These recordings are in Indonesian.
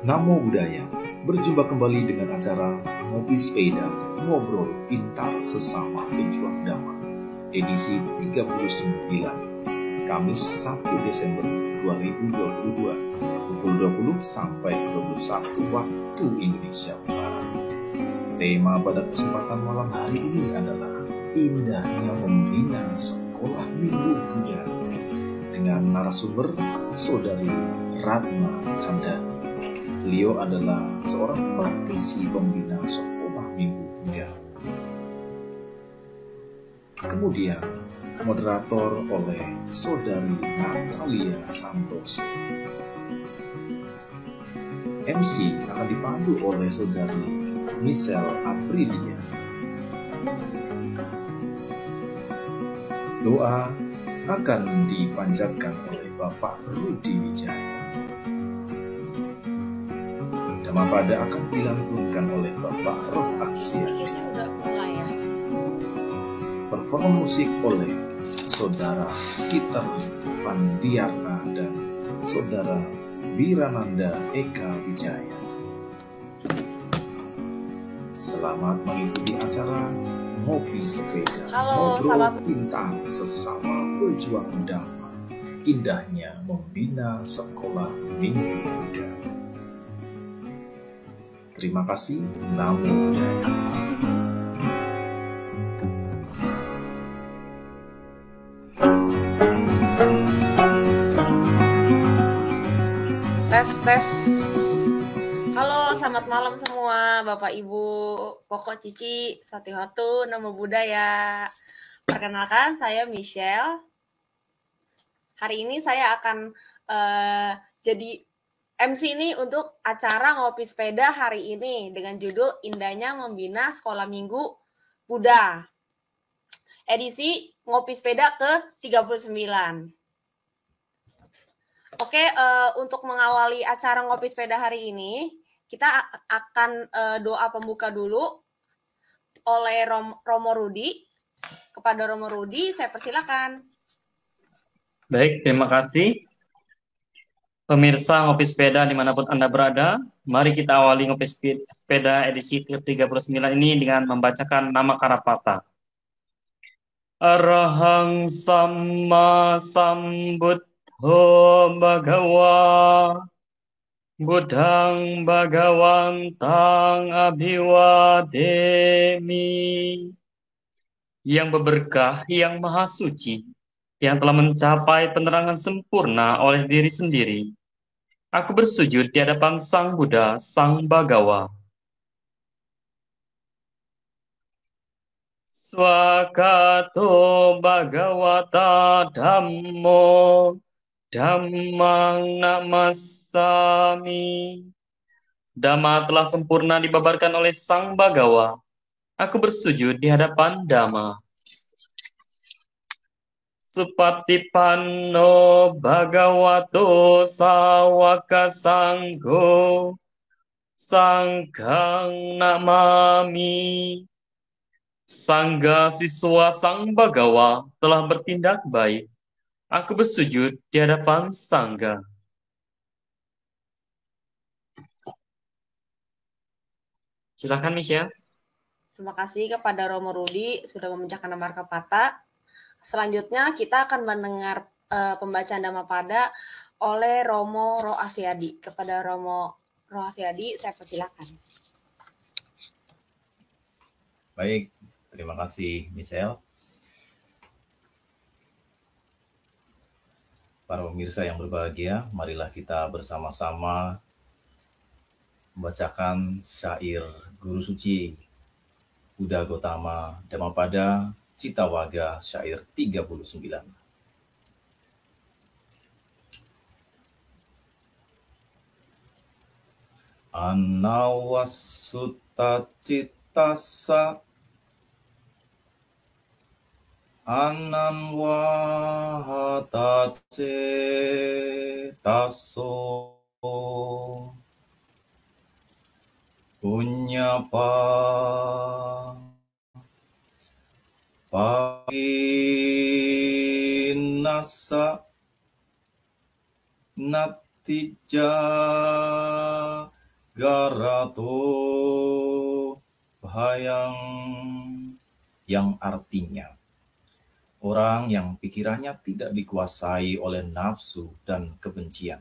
Namo Buddhaya, berjumpa kembali dengan acara Ngopi Sepeda, Ngobrol Pintar Sesama Pejuang Dhamma, edisi 39, Kamis 1 Desember 2022, pukul 20 sampai 21 waktu Indonesia Barat. Tema pada kesempatan malam hari ini adalah indahnya membina sekolah minggu Buddha, dengan narasumber Saudari Ratna Chandani. Beliau adalah seorang praktisi pembina sekolah minggu Buddha. Kemudian moderator oleh Saudari Natalia Santoso. MC akan dipandu oleh Saudari Michelle Aprilia. Doa akan dipanjatkan oleh Bapak Rudi Wijaya. Dhammapada akan dilantunkan oleh Bapak Roh Aksiati. Performa musik oleh Saudara Peter Pandiarta dan Saudara Wirananda Eka Wijaya. Selamat mengikuti acara Ngopi Sepeda, Ngobrol Pintar Sesama Pejuang Dhamma, indahnya membina sekolah minggu Buddha. Terima kasih. Namo Buddhaya. Tes. Halo, selamat malam semua Bapak Ibu, Koko, Cici, Satihotu, Namo Buddhaya. Perkenalkan, saya Michelle. Hari ini saya akan jadi MC ini untuk acara Ngopi Sepeda hari ini dengan judul Indahnya Membina Sekolah Minggu Buddha. Edisi Ngopi Sepeda ke-39. Oke, untuk mengawali acara Ngopi Sepeda hari ini, kita akan doa pembuka dulu oleh Romo Rudi. Kepada Romo Rudi, saya persilakan. Baik, terima kasih. Pemirsa Ngopi Sepeda dimanapun Anda berada, mari kita awali Ngopi Sepeda edisi ke-39 ini dengan membacakan nama Karapata. Arahang Samma Sambuddho Bhagawa Buddhang Bhagawantang Abhiwademi. Yang berberkah, yang maha suci, yang telah mencapai penerangan sempurna oleh diri sendiri. Aku bersujud di hadapan Sang Buddha, Sang Bhagawa. Swakato Bhagavata Dhammo Dhammang Namassami. Dhamma telah sempurna dibabarkan oleh Sang Bhagawa. Aku bersujud di hadapan Dhamma. Supatipanno Bhagavato Sawaka Sangho Sanghang Namami. Sangga siswa Sang Bhagawa telah bertindak baik. Aku bersujud di hadapan Sangga. Silakan Michelle. Terima kasih kepada Romo Rudi sudah memecahkan nama Karapata. Selanjutnya kita akan mendengar pembacaan Dhammapada oleh Romo Roh Asyadi. Kepada Romo Roh Asyadi, saya persilakan. Baik, terima kasih Michelle. Para pemirsa yang berbahagia, marilah kita bersama-sama membacakan syair Guru Suci Buddha Gautama Dhammapada Cittawaga syair 39. Anawasutta cittassa ananwahata cetasso punyapa pakinasa nati Tija Garato Bahayang, yang artinya orang yang pikirannya tidak dikuasai oleh nafsu dan kebencian,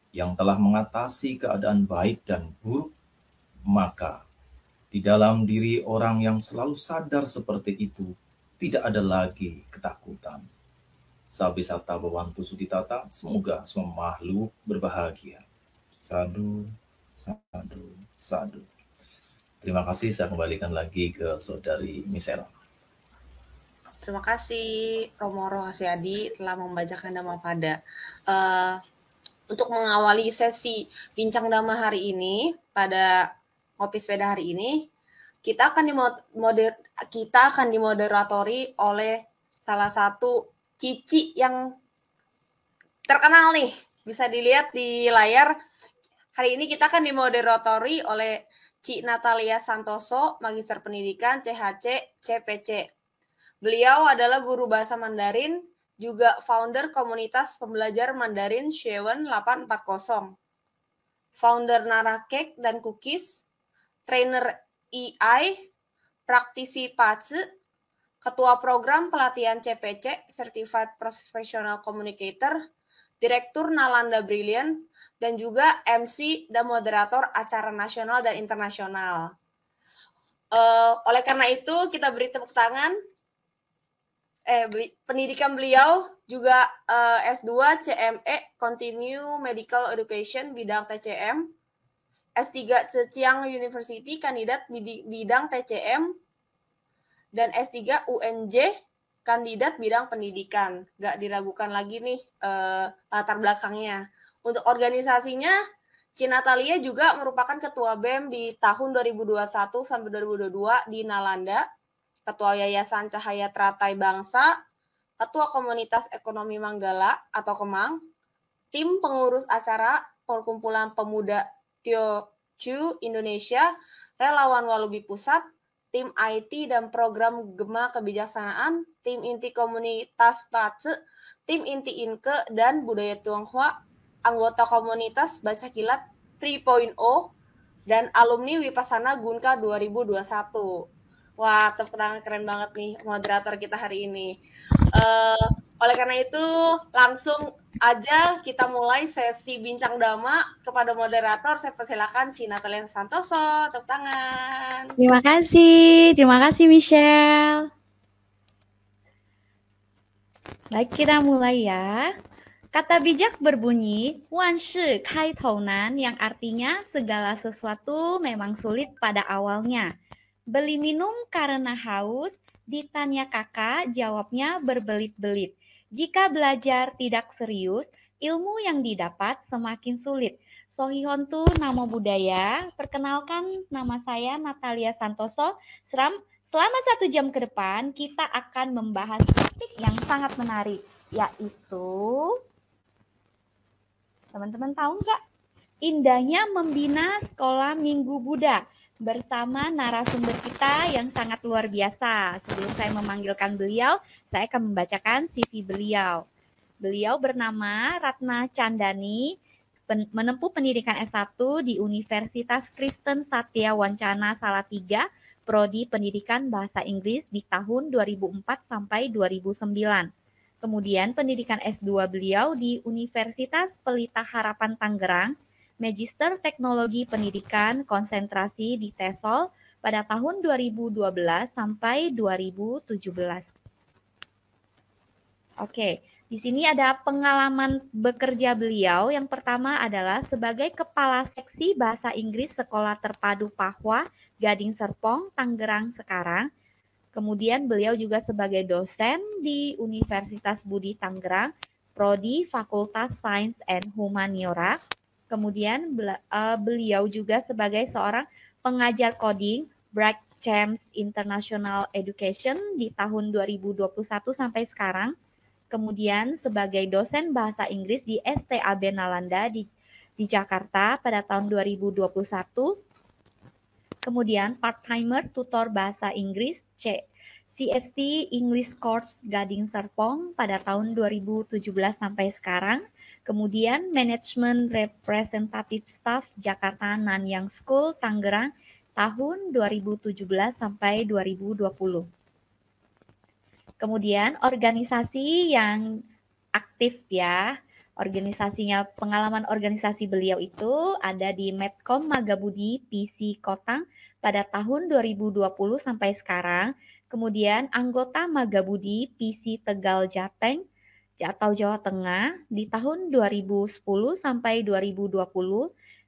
yang telah mengatasi keadaan baik dan buruk, maka di dalam diri orang yang selalu sadar seperti itu tidak ada lagi ketakutan. Sabisata Bawantu Suditata, semoga semua makhluk berbahagia. Sadu, sadu, sadu. Terima kasih, saya kembalikan lagi ke Saudari Michelle. Terima kasih Romo Rohasyadi telah membacakan Dhammapada. Untuk mengawali sesi bincang Dhamma hari ini, pada Ngopi Sepeda hari ini, kita akan dimoderatori oleh salah satu Cici yang terkenal nih. Bisa dilihat di layar. Hari ini kita akan dimoderatori oleh Ci Natalia Santoso, Magister Pendidikan CHC CPC. Beliau adalah guru bahasa Mandarin, juga founder komunitas pembelajar Mandarin Shewen 840, founder Nara Cake dan Cookies, trainer EI, praktisi PACE, ketua program pelatihan CPC, Certified Professional Communicator, direktur Nalanda Brilliant, dan juga MC dan moderator acara nasional dan internasional. Oleh karena itu, kita beri tepuk tangan. Pendidikan beliau juga S2 CME Continue Medical Education bidang TCM, S3 Zhejiang University kandidat bidang TCM, dan S3 UNJ kandidat bidang pendidikan. Gak diragukan lagi nih latar belakangnya. Untuk organisasinya, Ci Natalia juga merupakan ketua BEM di tahun 2021 sampai 2022 di Nalanda, Ketua Yayasan Cahaya Teratai Bangsa, Ketua Komunitas Ekonomi Manggala atau Kemang, tim pengurus acara Perkumpulan Pemuda Teochew Indonesia, Relawan Walubi Pusat, tim IT dan program Gema Kebijaksanaan, tim inti komunitas PACE, tim inti Inke dan Budaya Tionghoa, anggota komunitas Baca Kilat 3.0, dan alumni Vipassana Gunka 2021. Wah, tepuk tangan keren banget nih moderator kita hari ini. Oleh karena itu, langsung aja kita mulai sesi bincang Dhamma. Kepada moderator, saya persilakan Ci Natalia Santoso. Tepuk tangan. Terima kasih Michelle. Baik, kita mulai ya. Kata bijak berbunyi, Wan shi kai tou nan, yang artinya segala sesuatu memang sulit pada awalnya. Beli minum karena haus, ditanya kakak, jawabnya berbelit-belit. Jika belajar tidak serius, ilmu yang didapat semakin sulit. Sohihontu Namo Buddhaya, perkenalkan nama saya Natalia Santoso. Selama 1 jam ke depan, kita akan membahas topik yang sangat menarik, yaitu, teman-teman tahu nggak? Indahnya membina sekolah Minggu Buddha. Bersama narasumber kita yang sangat luar biasa. Sebelum saya memanggilkan beliau, saya akan membacakan CV beliau. Beliau bernama Ratna Candani, menempuh pendidikan S1 di Universitas Kristen Satya Wancana Salatiga, Prodi Pendidikan Bahasa Inggris di tahun 2004 sampai 2009. Kemudian pendidikan S2 beliau di Universitas Pelita Harapan Tangerang, Magister Teknologi Pendidikan konsentrasi di TESOL pada tahun 2012 sampai 2017. Oke, di sini ada pengalaman bekerja beliau. Yang pertama adalah sebagai Kepala Seksi Bahasa Inggris Sekolah Terpadu Pahwa, Gading Serpong, Tangerang sekarang. Kemudian beliau juga sebagai dosen di Universitas Budi Tangerang, Prodi Fakultas Sains and Humaniora. Kemudian beliau juga sebagai seorang pengajar coding Bright Champs International Education di tahun 2021 sampai sekarang. Kemudian sebagai dosen bahasa Inggris di STAB Nalanda di Jakarta pada tahun 2021. Kemudian part-timer tutor bahasa Inggris CST English Course Gading Serpong pada tahun 2017 sampai sekarang. Kemudian Manajemen Representatif Staff Jakarta Nanyang School Tangerang tahun 2017 sampai 2020. Kemudian organisasi yang aktif ya, pengalaman organisasi beliau itu ada di Medcom Magabudi PC Kotang pada tahun 2020 sampai sekarang. Kemudian anggota Magabudi PC Tegal Jateng atau Jawa Tengah di tahun 2010 sampai 2020.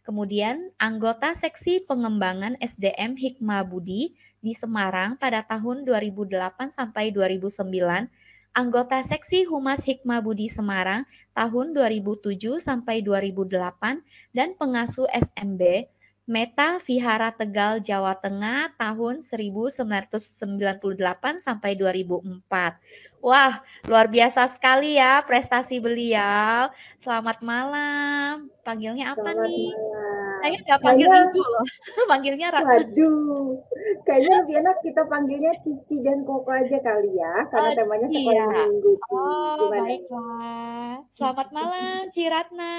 Kemudian anggota Seksi Pengembangan SDM Hikmah Budi di Semarang pada tahun 2008 sampai 2009, anggota Seksi Humas Hikmah Budi Semarang tahun 2007 sampai 2008, dan pengasuh SMB Meta Vihara Tegal Jawa Tengah tahun 1998 sampai 2004. Wah, luar biasa sekali ya prestasi beliau. Selamat malam. Panggilnya apa Selamat nih? malam. Saya nggak panggil Kayaknya- ibu loh. Panggilnya Ratna. Waduh, kayaknya lebih enak kita panggilnya Cici dan Koko aja kali ya, karena temanya Cici sekolah ya. minggu, Ci. Oh, Gimana? baiklah. Selamat malam, Ci Ratna.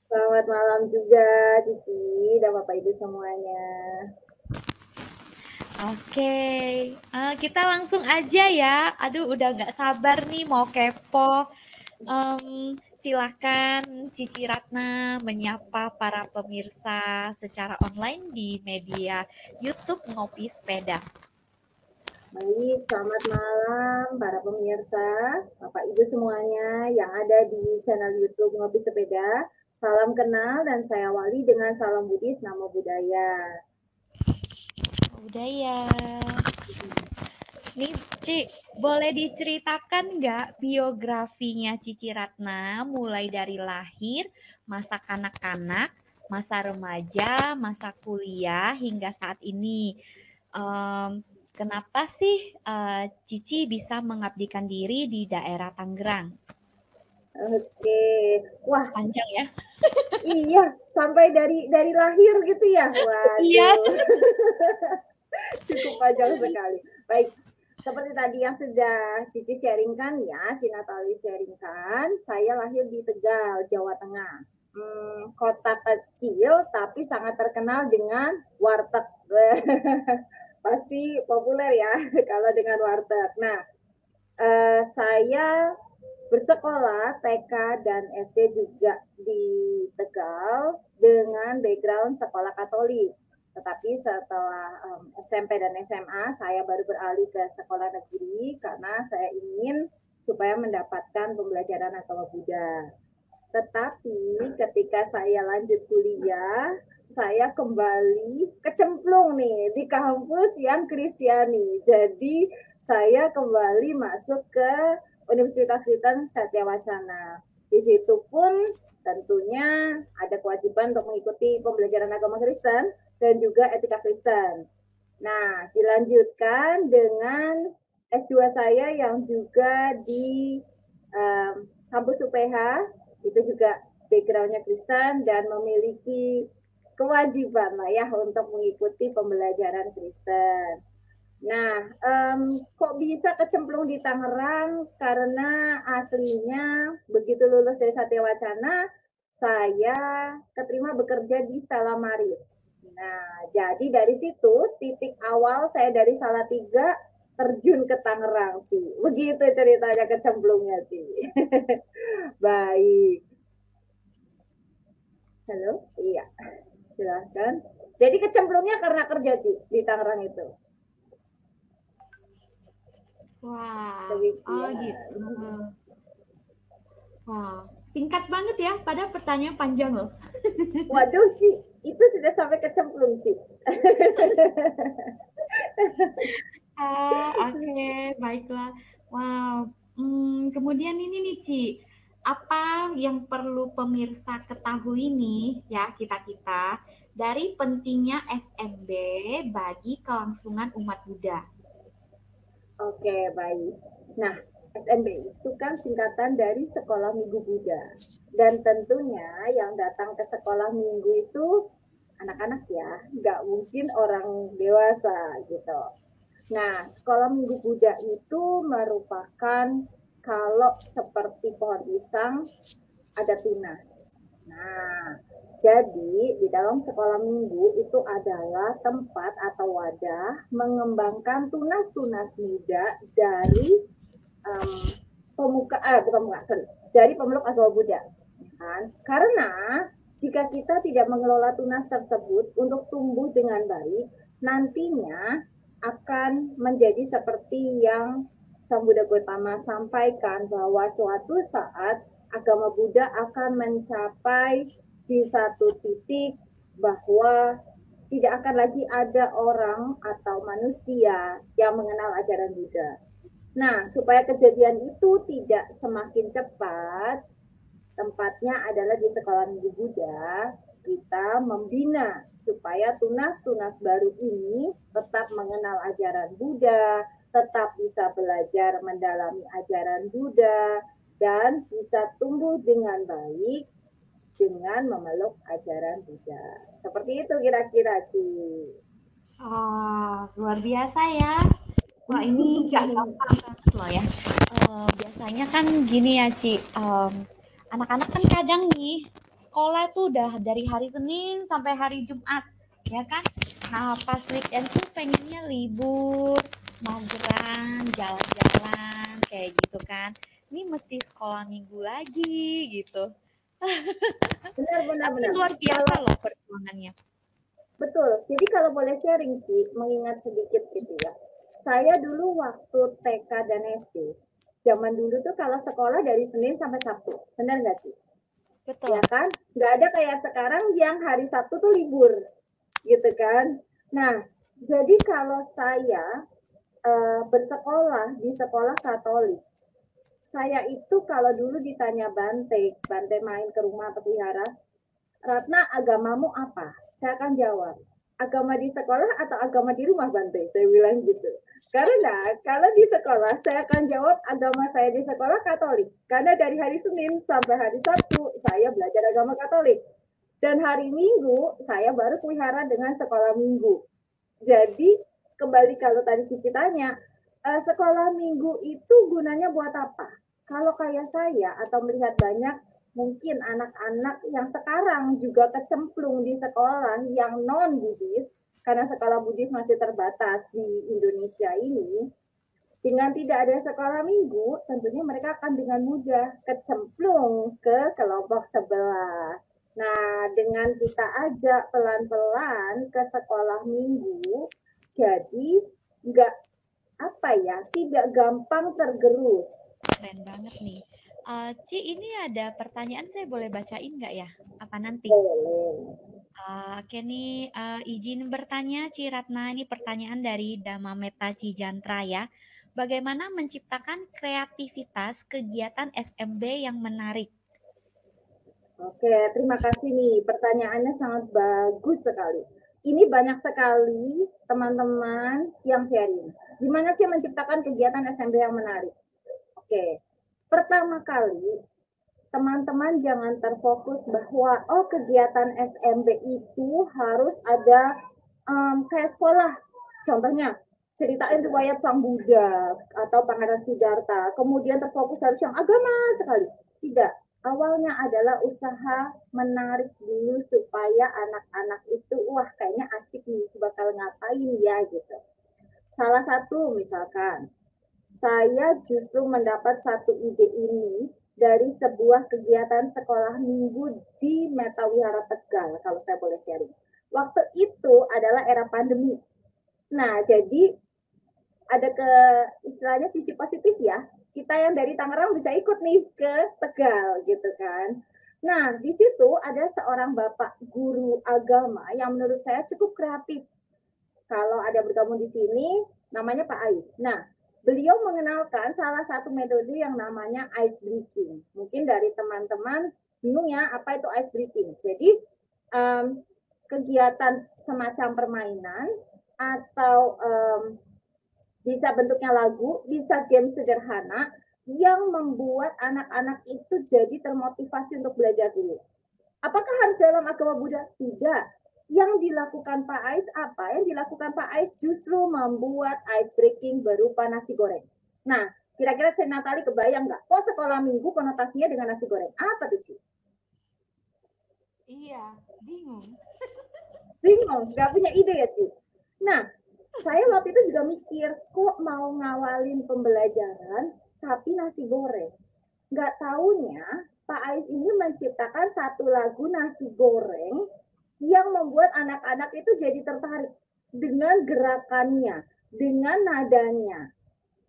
Selamat malam juga, Cici dan Bapak Ibu semuanya. Oke, kita langsung aja ya. Aduh, udah nggak sabar nih mau kepo. Silakan Cici Ratna menyapa para pemirsa secara online di media YouTube Ngopi Sepeda. Baik, selamat malam para pemirsa, Bapak Ibu semuanya yang ada di channel YouTube Ngopi Sepeda. Salam kenal dan saya awali dengan salam Buddhis Namo Buddhaya. Budaya. Nih, Ci, boleh diceritakan nggak biografinya Cici Ratna mulai dari lahir, masa kanak-kanak, masa remaja, masa kuliah hingga saat ini? Kenapa sih Cici bisa mengabdikan diri di daerah Tangerang? Oke, wah Panjang ya? iya sampai dari lahir gitu ya, waduh. Iya. Cukup panjang sekali. Baik, seperti tadi yang sudah Cici sharingkan ya, Ci Natali sharingkan, saya lahir di Tegal, Jawa Tengah. Kota kecil tapi sangat terkenal dengan warteg. Pasti populer ya kalau dengan warteg. Nah, saya bersekolah TK dan SD juga di Tegal dengan background sekolah Katolik. Tetapi setelah SMP dan SMA, saya baru beralih ke sekolah negeri karena saya ingin supaya mendapatkan pembelajaran agama Buddha. Tetapi ketika saya lanjut kuliah, saya kembali kecemplung nih di kampus yang Kristiani. Jadi saya kembali masuk ke Universitas Kristen Satya Wacana. Di situ pun tentunya ada kewajiban untuk mengikuti pembelajaran agama Kristen dan juga etika Kristen. Nah, dilanjutkan dengan S2 saya yang juga di kampus UPH, itu juga background-nya Kristen dan memiliki kewajiban lah ya untuk mengikuti pembelajaran Kristen. Nah, kok bisa kecemplung di Tangerang? Karena aslinya begitu lulus dari Satya Wacana, saya keterima bekerja di Stella Maris. Nah, jadi dari situ titik awal saya dari Salatiga terjun ke Tangerang, Ci. Begitu ceritanya kecemplungnya, Ci. Baik. Halo? Iya. Silahkan. Jadi kecemplungnya karena kerja, Ci, di Tangerang itu. Wah, Demikian. gitu. Wah, singkat banget ya, padahal pertanyaan panjang loh. Waduh, Ci, itu sudah sampai kecemplung, Ci. Oke, baiklah. Wow. Kemudian ini nih, Ci, apa yang perlu pemirsa ketahui nih ya kita dari pentingnya SMB bagi kelangsungan umat Buddha? Oke, baik. Nah, SMB itu kan singkatan dari Sekolah Minggu Buddha. Dan tentunya yang datang ke sekolah minggu itu anak-anak ya, nggak mungkin orang dewasa gitu. Nah, Sekolah Minggu Buddha itu merupakan kalau seperti pohon pisang, ada tunas. Nah, jadi di dalam sekolah minggu itu adalah tempat atau wadah mengembangkan tunas-tunas muda dari dari pemeluk agama Buddha. Kan? Karena jika kita tidak mengelola tunas tersebut untuk tumbuh dengan baik, nantinya akan menjadi seperti yang Sang Buddha Gautama sampaikan bahwa suatu saat agama Buddha akan mencapai di satu titik bahwa tidak akan lagi ada orang atau manusia yang mengenal ajaran Buddha. Nah, supaya kejadian itu tidak semakin cepat, tempatnya adalah di sekolah minggu Buddha, kita membina supaya tunas-tunas baru ini tetap mengenal ajaran Buddha, tetap bisa belajar mendalami ajaran Buddha, dan bisa tumbuh dengan baik dengan memeluk ajaran Buddha. Seperti itu kira-kira, Ci. Luar biasa ya. Wah, ini gak gampang banget loh ya. Biasanya kan gini ya, Ci. Anak-anak kan kadang nih, sekolah tuh udah dari hari Senin sampai hari Jumat, ya kan? Nah, pas weekend tuh pengennya libur, mageran, jalan-jalan, kayak gitu kan. Ini mesti sekolah minggu lagi, gitu. Benar. Tapi luar biasa loh perjuangannya. Betul. Jadi kalau boleh sharing, Ci, mengingat sedikit gitu ya. Saya dulu waktu TK dan SD, zaman dulu tuh kalau sekolah dari Senin sampai Sabtu. Benar nggak, Ci? Betul. Ya kan? Nggak ada kayak sekarang yang hari Sabtu tuh libur. Gitu kan? Nah, jadi kalau saya bersekolah di sekolah Katolik, saya itu kalau dulu ditanya Bante main ke rumah atau pelihara, Ratna, agamamu apa? Saya akan jawab, agama di sekolah atau agama di rumah, Bante? Saya bilang gitu. Karena kalau di sekolah, saya akan jawab agama saya di sekolah Katolik. Karena dari hari Senin sampai hari Sabtu, saya belajar agama Katolik. Dan hari Minggu, saya baru pelihara dengan sekolah Minggu. Jadi, kembali kalau tadi Cici tanya, sekolah Minggu itu gunanya buat apa? Kalau kayak saya atau melihat banyak mungkin anak-anak yang sekarang juga kecemplung di sekolah yang non-Buddhis, karena sekolah Buddhis masih terbatas di Indonesia ini, dengan tidak ada sekolah minggu, tentunya mereka akan dengan mudah kecemplung ke kelompok sebelah. Nah, dengan kita ajak pelan-pelan ke sekolah minggu, jadi nggak tidak gampang tergerus. Keren banget nih. Ci, ini ada pertanyaan, saya boleh bacain nggak ya? Apa nanti? Boleh. Oke nih, izin bertanya Ci Ratna, ini pertanyaan dari Damameta Cijantra ya. Bagaimana menciptakan kreativitas kegiatan SMB yang menarik? Oke, terima kasih nih. Pertanyaannya sangat bagus sekali. Ini banyak sekali teman-teman yang sharing. Gimana sih menciptakan kegiatan SMB yang menarik? Oke, pertama kali teman-teman jangan terfokus bahwa kegiatan SMB itu harus ada kayak sekolah. Contohnya, ceritain riwayat Sang Buddha atau Pangeran Siddhartha. Kemudian terfokus harus yang agama sekali. Tidak. Awalnya adalah usaha menarik dulu supaya anak-anak itu, wah kayaknya asik nih, bakal ngapain ya gitu. Salah satu misalkan, saya justru mendapat satu ide ini dari sebuah kegiatan sekolah minggu di Meta Wihara Tegal, kalau saya boleh sharing. Waktu itu adalah era pandemi. Nah, jadi ada istilahnya sisi positif ya. Kita yang dari Tangerang bisa ikut nih ke Tegal gitu kan. Nah, di situ ada seorang bapak guru agama yang menurut saya cukup kreatif. Kalau ada bergabung di sini, namanya Pak Ais. Nah, beliau mengenalkan salah satu metode yang namanya ice breaking. Mungkin dari teman-teman bingung ya, apa itu ice breaking? Jadi, kegiatan semacam permainan atau bisa bentuknya lagu, bisa game sederhana yang membuat anak-anak itu jadi termotivasi untuk belajar dulu. Apakah harus dalam agama Buddha? Tidak. Yang dilakukan Pak Ais apa? Yang dilakukan Pak Ais justru membuat ice breaking berupa nasi goreng. Nah, kira-kira Cik Natali kebayang nggak? Sekolah minggu konotasinya dengan nasi goreng. Apa tuh, Cik? Iya, bingung. Bingung, nggak punya ide ya, Ci? Nah, saya waktu itu juga mikir, kok mau ngawalin pembelajaran, tapi nasi goreng. Nggak taunya, Pak Ais ini menciptakan satu lagu nasi goreng yang membuat anak-anak itu jadi tertarik dengan gerakannya, dengan nadanya,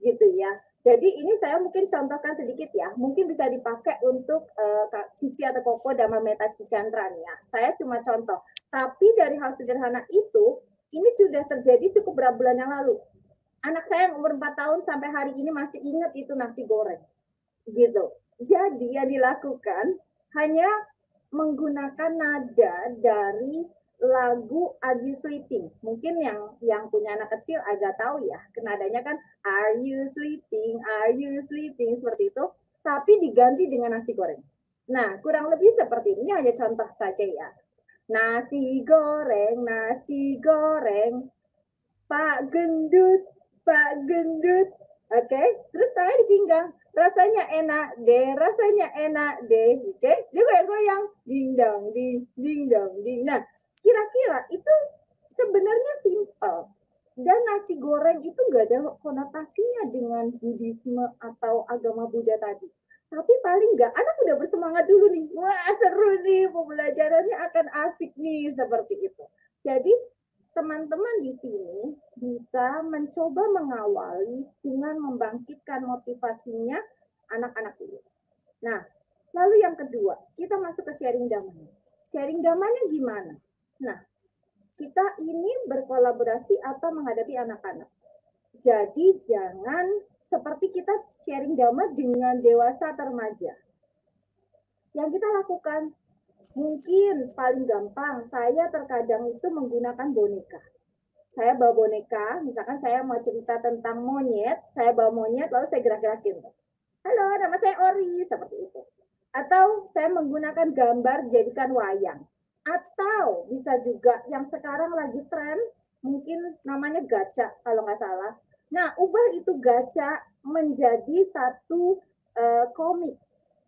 gitu ya. Jadi ini saya mungkin contohkan sedikit ya, mungkin bisa dipakai untuk Cici atau Koko dan Meta Cicandran ya. Saya cuma contoh, tapi dari hal sederhana itu, ini sudah terjadi cukup beberapa bulan yang lalu. Anak saya yang umur 4 tahun sampai hari ini masih ingat itu nasi goreng, gitu. Jadi yang dilakukan hanya menggunakan nada dari lagu Are You Sleeping. Mungkin yang punya anak kecil agak tahu ya, nadanya kan Are You Sleeping, Are You Sleeping, seperti itu. Tapi diganti dengan nasi goreng. Nah, kurang lebih seperti ini, hanya contoh saja ya. Nasi goreng, Pak Gendut, Pak Gendut. Oke, terus tangannya dipinggang. Rasanya enak deh. Oke, dia goyang-goyang. Ding dong, ding dong, ding. Nah, kira-kira itu sebenarnya simpel. Dan nasi goreng itu nggak ada konotasinya dengan Buddhisme atau agama Buddha tadi. Tapi paling nggak, anak udah bersemangat dulu nih. Wah, seru nih, pembelajarannya akan asik nih, seperti itu. Jadi, teman-teman di sini bisa mencoba mengawali dengan membangkitkan motivasinya anak-anak ini. Nah, lalu yang kedua, kita masuk ke sharing damannya. Sharing damannya gimana? Nah, kita ini berkolaborasi atau menghadapi anak-anak. Jadi jangan seperti kita sharing dhamma dengan dewasa atau remaja. Yang kita lakukan, mungkin paling gampang, saya terkadang itu menggunakan boneka. Saya bawa boneka, misalkan saya mau cerita tentang monyet, saya bawa monyet, lalu saya gerak-gerakin. Halo, nama saya Ori, seperti itu. Atau saya menggunakan gambar, jadikan wayang. Atau bisa juga yang sekarang lagi tren, mungkin namanya gacha, kalau nggak salah. Nah, ubah itu gacha menjadi satu komik,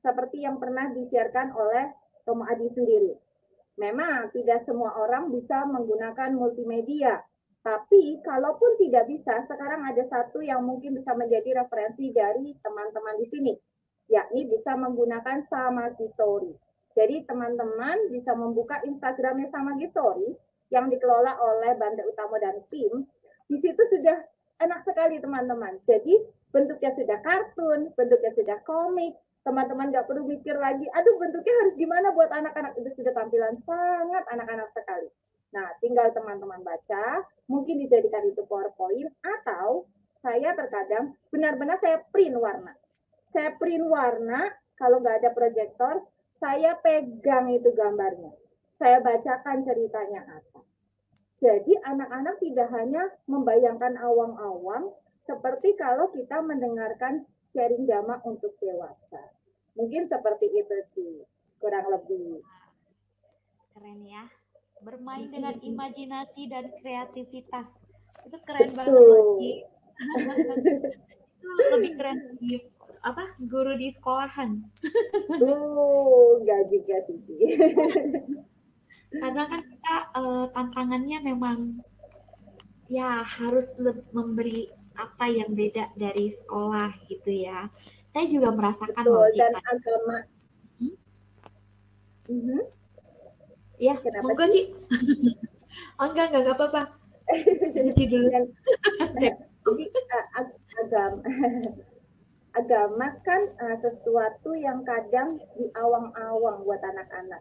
seperti yang pernah disiarkan oleh Tomo Adi sendiri. Memang tidak semua orang bisa menggunakan multimedia, tapi kalaupun tidak bisa, sekarang ada satu yang mungkin bisa menjadi referensi dari teman-teman di sini, yakni bisa menggunakan Samagi Story. Jadi teman-teman bisa membuka Instagramnya Samagi Story yang dikelola oleh Banda Utama dan tim. Di situ sudah enak sekali teman-teman. Jadi bentuknya sudah kartun, bentuknya sudah komik, teman-teman nggak perlu mikir lagi, aduh bentuknya harus gimana buat anak-anak, itu sudah tampilan sangat anak-anak sekali. Nah, tinggal teman-teman baca, mungkin dijadikan itu PowerPoint, atau saya terkadang benar-benar saya print warna. Saya print warna, kalau nggak ada proyektor, saya pegang itu gambarnya. Saya bacakan ceritanya apa. Jadi anak-anak tidak hanya membayangkan awang-awang, seperti kalau kita mendengarkan sharing dhamma untuk dewasa. Mungkin seperti itu, Ci. Kurang lebih. Keren ya. Bermain dengan imajinasi dan kreativitas. Itu keren banget Betul. loh, Ci. Itu lebih keren di guru di sekolahan. Enggak juga sih, Ci. Karena kan kita tantangannya memang ya harus memberi apa yang beda dari sekolah gitu ya. Saya juga merasakan Betul, loh, Ci. dan agama. Ya, Kenapa, monggo, Ci? Ci. Oh, enggak apa-apa. Ci dulu. Jadi agama kan sesuatu yang kadang di awang-awang buat anak-anak.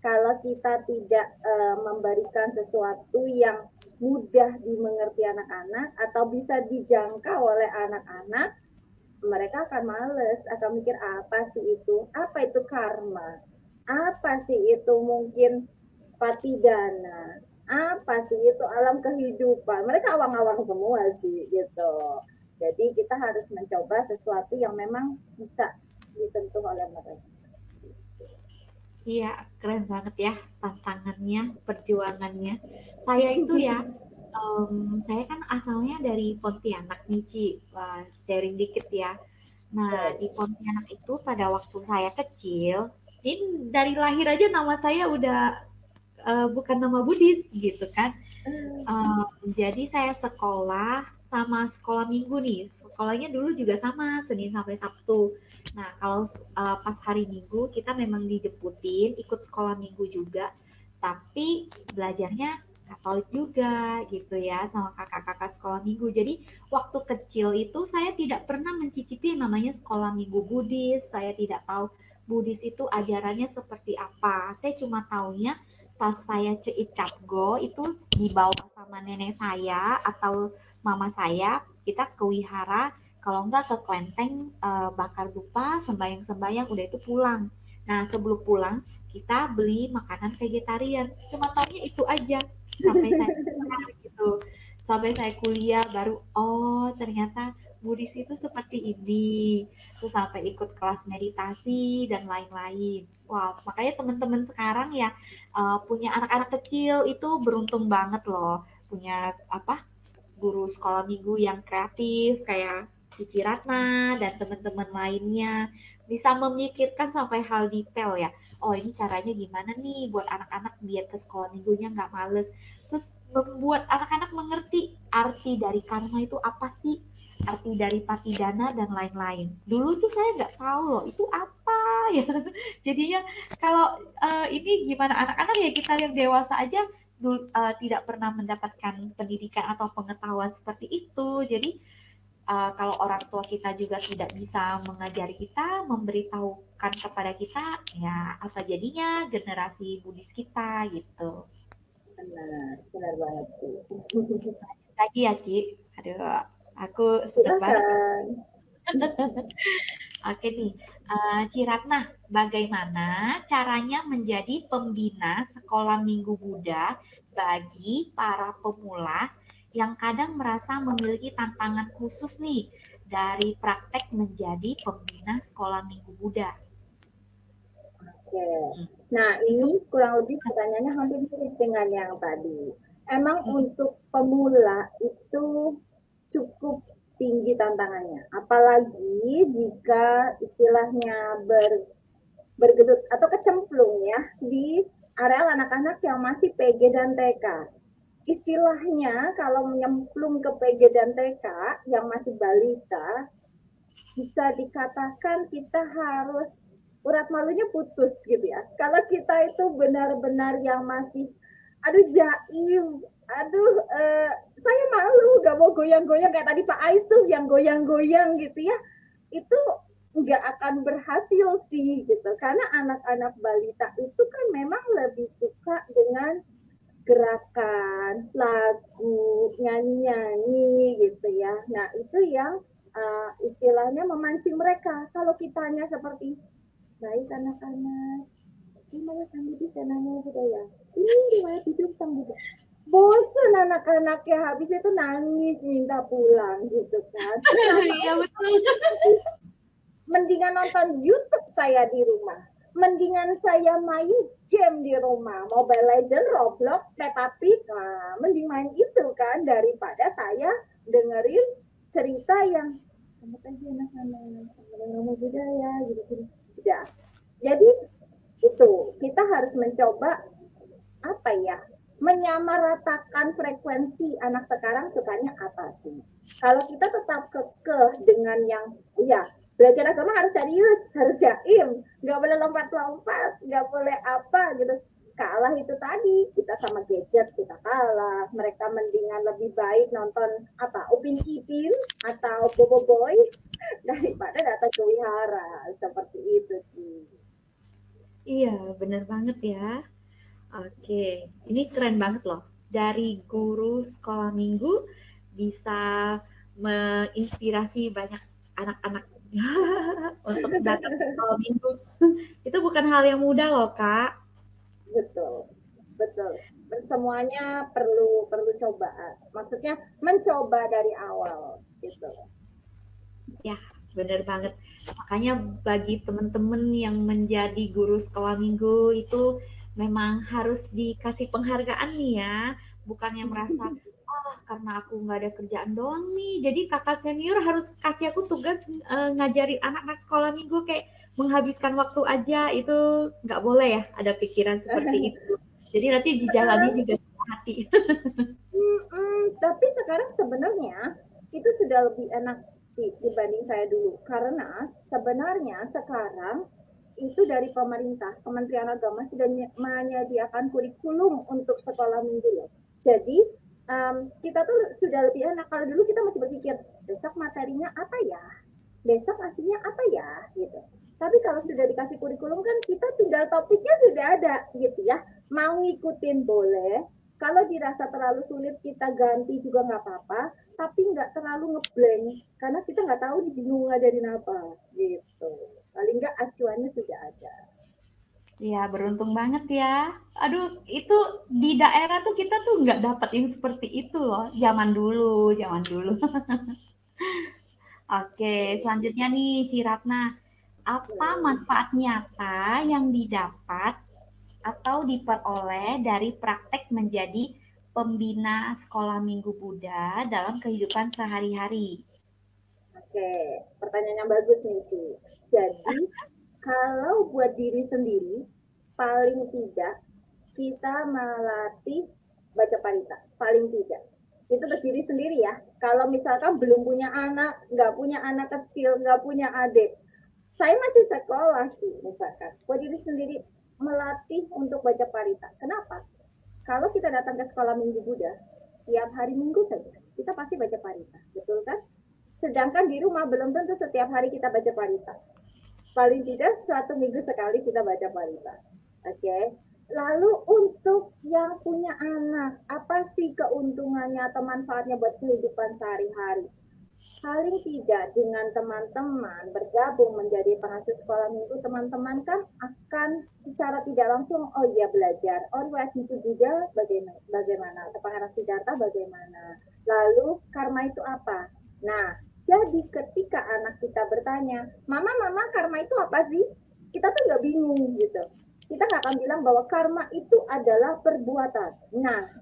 Kalau kita tidak memberikan sesuatu yang mudah dimengerti anak-anak atau bisa dijangkau oleh anak-anak, mereka akan males, akan mikir apa sih itu? Apa itu karma? Apa sih itu mungkin patidana? Apa sih itu alam kehidupan? Mereka awang-awang semua sih gitu. Jadi kita harus mencoba sesuatu yang memang bisa disentuh oleh mereka. Iya, keren banget ya tantangannya, perjuangannya. Saya itu ya, saya kan asalnya dari Pontianak nih, Ci. Sharing dikit ya. Nah, di Pontianak itu pada waktu saya kecil, Ini dari lahir aja nama saya udah bukan nama Budis gitu kan. Jadi saya sekolah sama sekolah minggu nih. Sekolahnya dulu juga sama, Senin sampai Sabtu. Nah, kalau pas hari Minggu kita memang dijemputin ikut sekolah minggu juga. Tapi belajarnya Katolik juga gitu ya sama kakak-kakak sekolah minggu. Jadi waktu kecil itu saya tidak pernah mencicipi yang namanya sekolah minggu Budis. Saya tidak tahu Budis itu ajarannya seperti apa. Saya cuma taunya pas saya Go itu dibawa sama nenek saya atau mama saya, kita ke wihara, kalau enggak ke kelenteng bakar dupa, sembayang-sembayang, udah itu pulang. Nah sebelum pulang kita beli makanan vegetarian, cuma taunya itu aja sampai saya gitu. Sampai saya kuliah baru oh ternyata Buddhis itu seperti ini. Terus sampai ikut kelas meditasi dan lain-lain. Wow, makanya teman-teman sekarang ya punya anak-anak kecil itu beruntung banget loh. Punya apa? Guru sekolah minggu yang kreatif kayak Cici Ratna dan teman-teman lainnya bisa memikirkan sampai hal detail ya. Oh ini caranya gimana nih buat anak-anak biar ke sekolah minggunya nggak males. Terus membuat anak-anak mengerti arti dari karma itu apa sih, arti dari patidana dan lain-lain. Dulu tuh saya nggak tahu loh itu apa ya. Jadinya kalau ini gimana anak-anak ya kita yang dewasa aja tidak pernah mendapatkan pendidikan atau pengetahuan seperti itu. Jadi kalau orang tua kita juga tidak bisa mengajari kita, memberitahukan kepada kita, ya apa jadinya generasi Buddhis kita gitu. Benar banget sih. Lagi ya, Ci. Aduh, aku senang banget. Oke nih, Ci Ratna, bagaimana caranya menjadi pembina sekolah minggu Buddha bagi para pemula yang kadang merasa memiliki tantangan khusus nih dari praktek menjadi pembina sekolah minggu Buddha? Oke, nah ini kurang lebih pertanyaannya hampir mirip dengan yang tadi. Emang untuk pemula itu cukup tinggi tantangannya, apalagi jika istilahnya bergedut atau kecemplung ya di area anak-anak yang masih PG dan TK. Istilahnya kalau menyemplung ke PG dan TK yang masih balita, bisa dikatakan kita harus urat malunya putus gitu ya. Kalau kita itu benar-benar yang masih aduh jaim, aduh saya malu gak mau goyang-goyang kayak tadi Pak Ais tuh yang goyang-goyang gitu ya, itu nggak akan berhasil sih gitu, karena anak-anak balita itu kan memang lebih suka dengan gerakan, lagu, nyanyi-nyanyi gitu ya. Nah itu yang istilahnya memancing mereka. Kalau kitanya seperti baik anak-anak, gimana sang Budi senangnya budaya, ini riwayat hidup sang Buddha, bosen anak-anaknya, habis itu nangis minta pulang gitu kan. Iya betul. Mendingan nonton YouTube saya di rumah, mendingan saya main game di rumah, Mobile Legends, Roblox, Peppa Pig, nah, mending main itu kan daripada saya dengerin cerita yang kamu tadi anak-anak ngomong budaya gitu. Ya. Jadi itu kita harus mencoba apa ya, menyamaratakan frekuensi anak sekarang sukanya apa sih. Kalau kita tetap kekeh dengan yang ya belajar agama harus serius, harus jaim, nggak boleh lompat-lompat, nggak boleh apa gitu, kalah itu tadi kita sama gadget kita kalah. Mereka mendingan lebih baik nonton apa Upin Ipin atau Bobo Boy daripada datang ke wihara, seperti itu sih. Iya, benar banget ya. Oke, ini keren banget loh. Dari guru sekolah minggu bisa menginspirasi banyak anak-anak untuk datang ke sekolah minggu. Itu bukan hal yang mudah loh, Kak. Betul, betul. Semuanya perlu cobaan. Maksudnya mencoba dari awal gitu. Ya, benar banget. Makanya bagi teman-teman yang menjadi guru sekolah minggu itu memang harus dikasih penghargaan nih ya. Bukannya merasa, karena aku nggak ada kerjaan doang nih, jadi kakak senior harus kasih aku tugas ngajarin anak-anak sekolah minggu. Kayak menghabiskan waktu aja itu nggak boleh ya ada pikiran seperti itu. Jadi nanti dijalani Sekarang, juga sama hati. tapi sekarang sebenarnya itu sudah lebih enak Ci, dibanding saya dulu. Karena sebenarnya sekarang itu dari pemerintah, Kementerian Agama sudah menyediakan kurikulum untuk sekolah minggu loh. Jadi kita tuh sudah lebih enak. Kalau dulu kita masih berpikir besok materinya apa ya, besok aslinya apa ya, gitu. Tapi kalau sudah dikasih kurikulum kan kita tinggal topiknya sudah ada, gitu ya. Mau ngikutin boleh. Kalau dirasa terlalu sulit kita ganti juga nggak apa-apa, tapi nggak terlalu ngeblank karena kita nggak tahu bingung ngajarin apa, gitu. Paling nggak acuannya sudah ada. Ya, beruntung banget ya. Aduh, itu di daerah tuh kita tuh nggak dapat yang seperti itu loh. Zaman dulu, zaman dulu. Oke, selanjutnya nih, Ciratna. Apa manfaat nyata yang didapat atau diperoleh dari praktek menjadi pembina sekolah minggu Buddha dalam kehidupan sehari-hari? Oke, pertanyaan yang bagus nih Ci. Jadi kalau buat diri sendiri, paling tidak kita melatih baca parita, paling tidak. Itu untuk diri sendiri ya. Kalau misalkan belum punya anak, nggak punya anak kecil, nggak punya adik, saya masih sekolah Ci, misalkan. Buat diri sendiri melatih untuk baca parita. Kenapa? Kalau kita datang ke sekolah Minggu Buddha, tiap hari Minggu saja, kita pasti baca parita. Betul kan? Sedangkan di rumah belum tentu setiap hari kita baca parita. Paling tidak 1 minggu sekali kita baca parita. Oke. Lalu untuk yang punya anak, apa sih keuntungannya atau manfaatnya buat kehidupan sehari-hari? Paling tidak dengan teman-teman bergabung menjadi pengasuh sekolah minggu, teman-teman kan akan secara tidak langsung, oh iya belajar, oh riwayat itu juga bagaimana, pengarang Siddhartha bagaimana, lalu karma itu apa. Nah, jadi ketika anak kita bertanya, mama karma itu apa sih? Kita tuh nggak bingung gitu. Kita nggak akan bilang bahwa karma itu adalah perbuatan. Nah,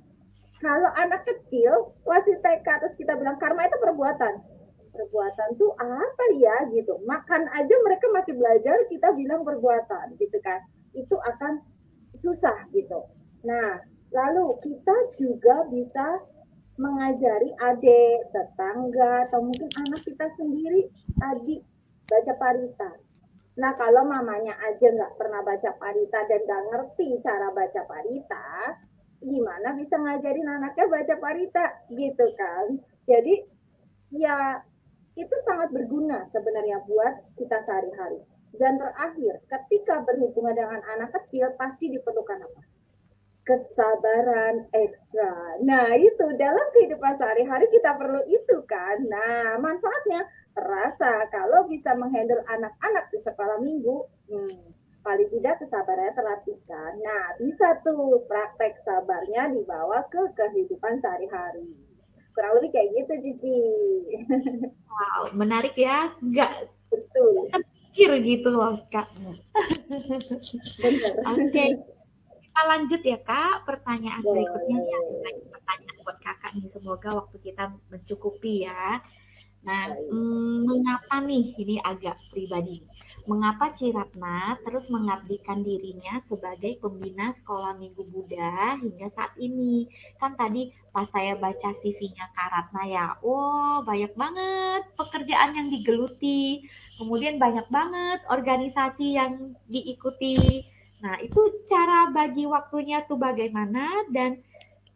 kalau anak kecil, wasit TK, terus kita bilang karma itu perbuatan. Perbuatan tuh apa ya gitu. Makan aja mereka masih belajar, kita bilang perbuatan gitu kan. Itu akan susah gitu. Nah, lalu kita juga bisa mengajari adik, tetangga, atau mungkin anak kita sendiri tadi baca parita. Nah, kalau mamanya aja nggak pernah baca parita dan nggak ngerti cara baca parita, gimana bisa ngajarin anaknya baca parita gitu kan. Jadi ya itu sangat berguna sebenarnya buat kita sehari-hari. Dan terakhir, ketika berhubungan dengan anak kecil pasti diperlukan apa? Kesabaran ekstra. Nah, itu dalam kehidupan sehari-hari kita perlu itu kan. Nah, manfaatnya terasa kalau bisa menghandle anak-anak di sekolah minggu, paling tidak kesabarannya terlatihkan. Nah, bisa tuh praktek sabarnya dibawa ke kehidupan sehari-hari. Kurang lebih kayak gitu, Cici. Wow, menarik ya. Nggak Betul. terpikir gitu loh, Kak. Benar. Oke, kita lanjut ya, Kak. Pertanyaan berikutnya nih, Boleh. pertanyaan buat Kakak nih. Semoga waktu kita mencukupi ya. Nah, Baik. mengapa nih, ini agak pribadi, mengapa Ciratna terus mengabdikan dirinya sebagai pembina sekolah minggu Buddha hingga saat ini? Kan tadi pas saya baca CV-nya Kak Ratna ya, oh banyak banget pekerjaan yang digeluti, kemudian banyak banget organisasi yang diikuti. Nah, itu cara bagi waktunya tuh bagaimana dan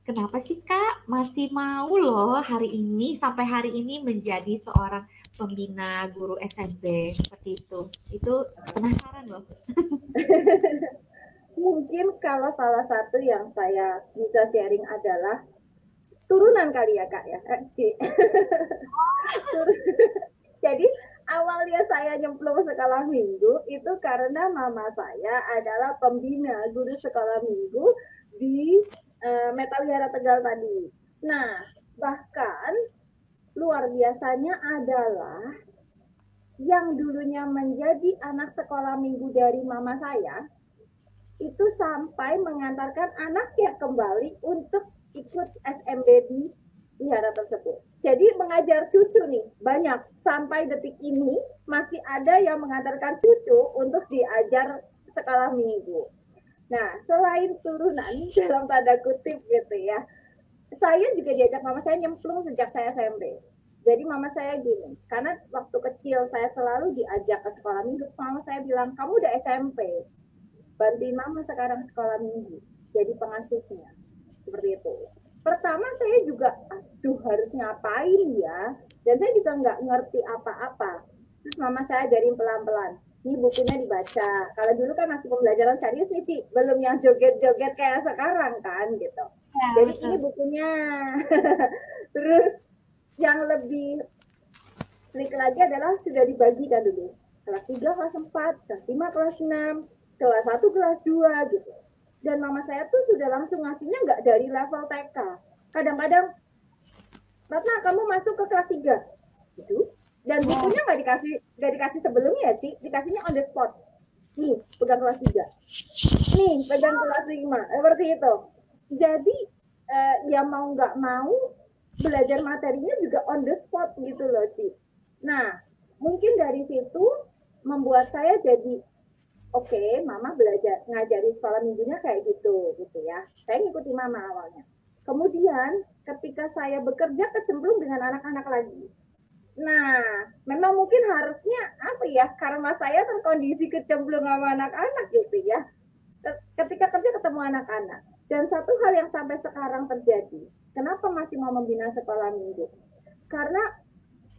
kenapa sih Kak masih mau loh hari ini sampai hari ini menjadi seorang pembina guru SMP seperti itu? Itu penasaran loh. Mungkin kalau salah satu yang saya bisa sharing adalah turunan kali ya Kak ya. Jadi awalnya saya nyemplung sekolah minggu itu karena mama saya adalah pembina guru sekolah minggu di Meta Wihara Tegal tadi. Nah, bahkan luar biasanya adalah yang dulunya menjadi anak sekolah minggu dari mama saya, itu sampai mengantarkan anaknya kembali untuk ikut SMB di wihara tersebut. Jadi mengajar cucu nih banyak, sampai detik ini masih ada yang mengantarkan cucu untuk diajar sekolah minggu. Nah, selain turunan dalam tanda kutip gitu ya, saya juga diajak mama saya nyemplung sejak saya SMP. Jadi mama saya gini, karena waktu kecil saya selalu diajak ke sekolah minggu, mama saya bilang, kamu udah SMP, bantuin mama sekarang sekolah minggu, jadi pengasuhnya. Seperti itu. Pertama saya juga, aduh harus ngapain ya, dan saya juga nggak ngerti apa-apa. Terus mama saya ajarin pelan-pelan, ini bukunya dibaca. Kalau dulu kan masih pembelajaran serius nih Ci, belum yang joget-joget kayak sekarang kan gitu. Ya, Jadi betul. ini bukunya. Terus yang lebih strict lagi adalah sudah dibagikan dulu. Kelas 3, kelas 4, kelas 5, kelas 6, kelas 1, kelas 2 gitu. Dan mama saya tuh sudah langsung ngasihnya nggak dari level TK. Kadang-kadang, Ratna kamu masuk ke kelas 3 gitu. Dan bukunya nggak dikasih sebelumnya, Ci. Dikasihnya on the spot. Nih, pegang kelas 3. Nih, pegang kelas 5. Seperti itu. Jadi, ya mau nggak mau, belajar materinya juga on the spot gitu loh, Ci. Nah, mungkin dari situ membuat saya jadi, oke, mama belajar ngajari sekolah minggunya kayak gitu ya. Saya ngikuti mama awalnya. Kemudian ketika saya bekerja kecemplung dengan anak-anak lagi. Nah, memang mungkin harusnya apa ya, karena saya terkondisi kecemplung sama anak-anak gitu ya. Ketika kerja ketemu anak-anak. Dan satu hal yang sampai sekarang terjadi, kenapa masih mau membina sekolah minggu? Karena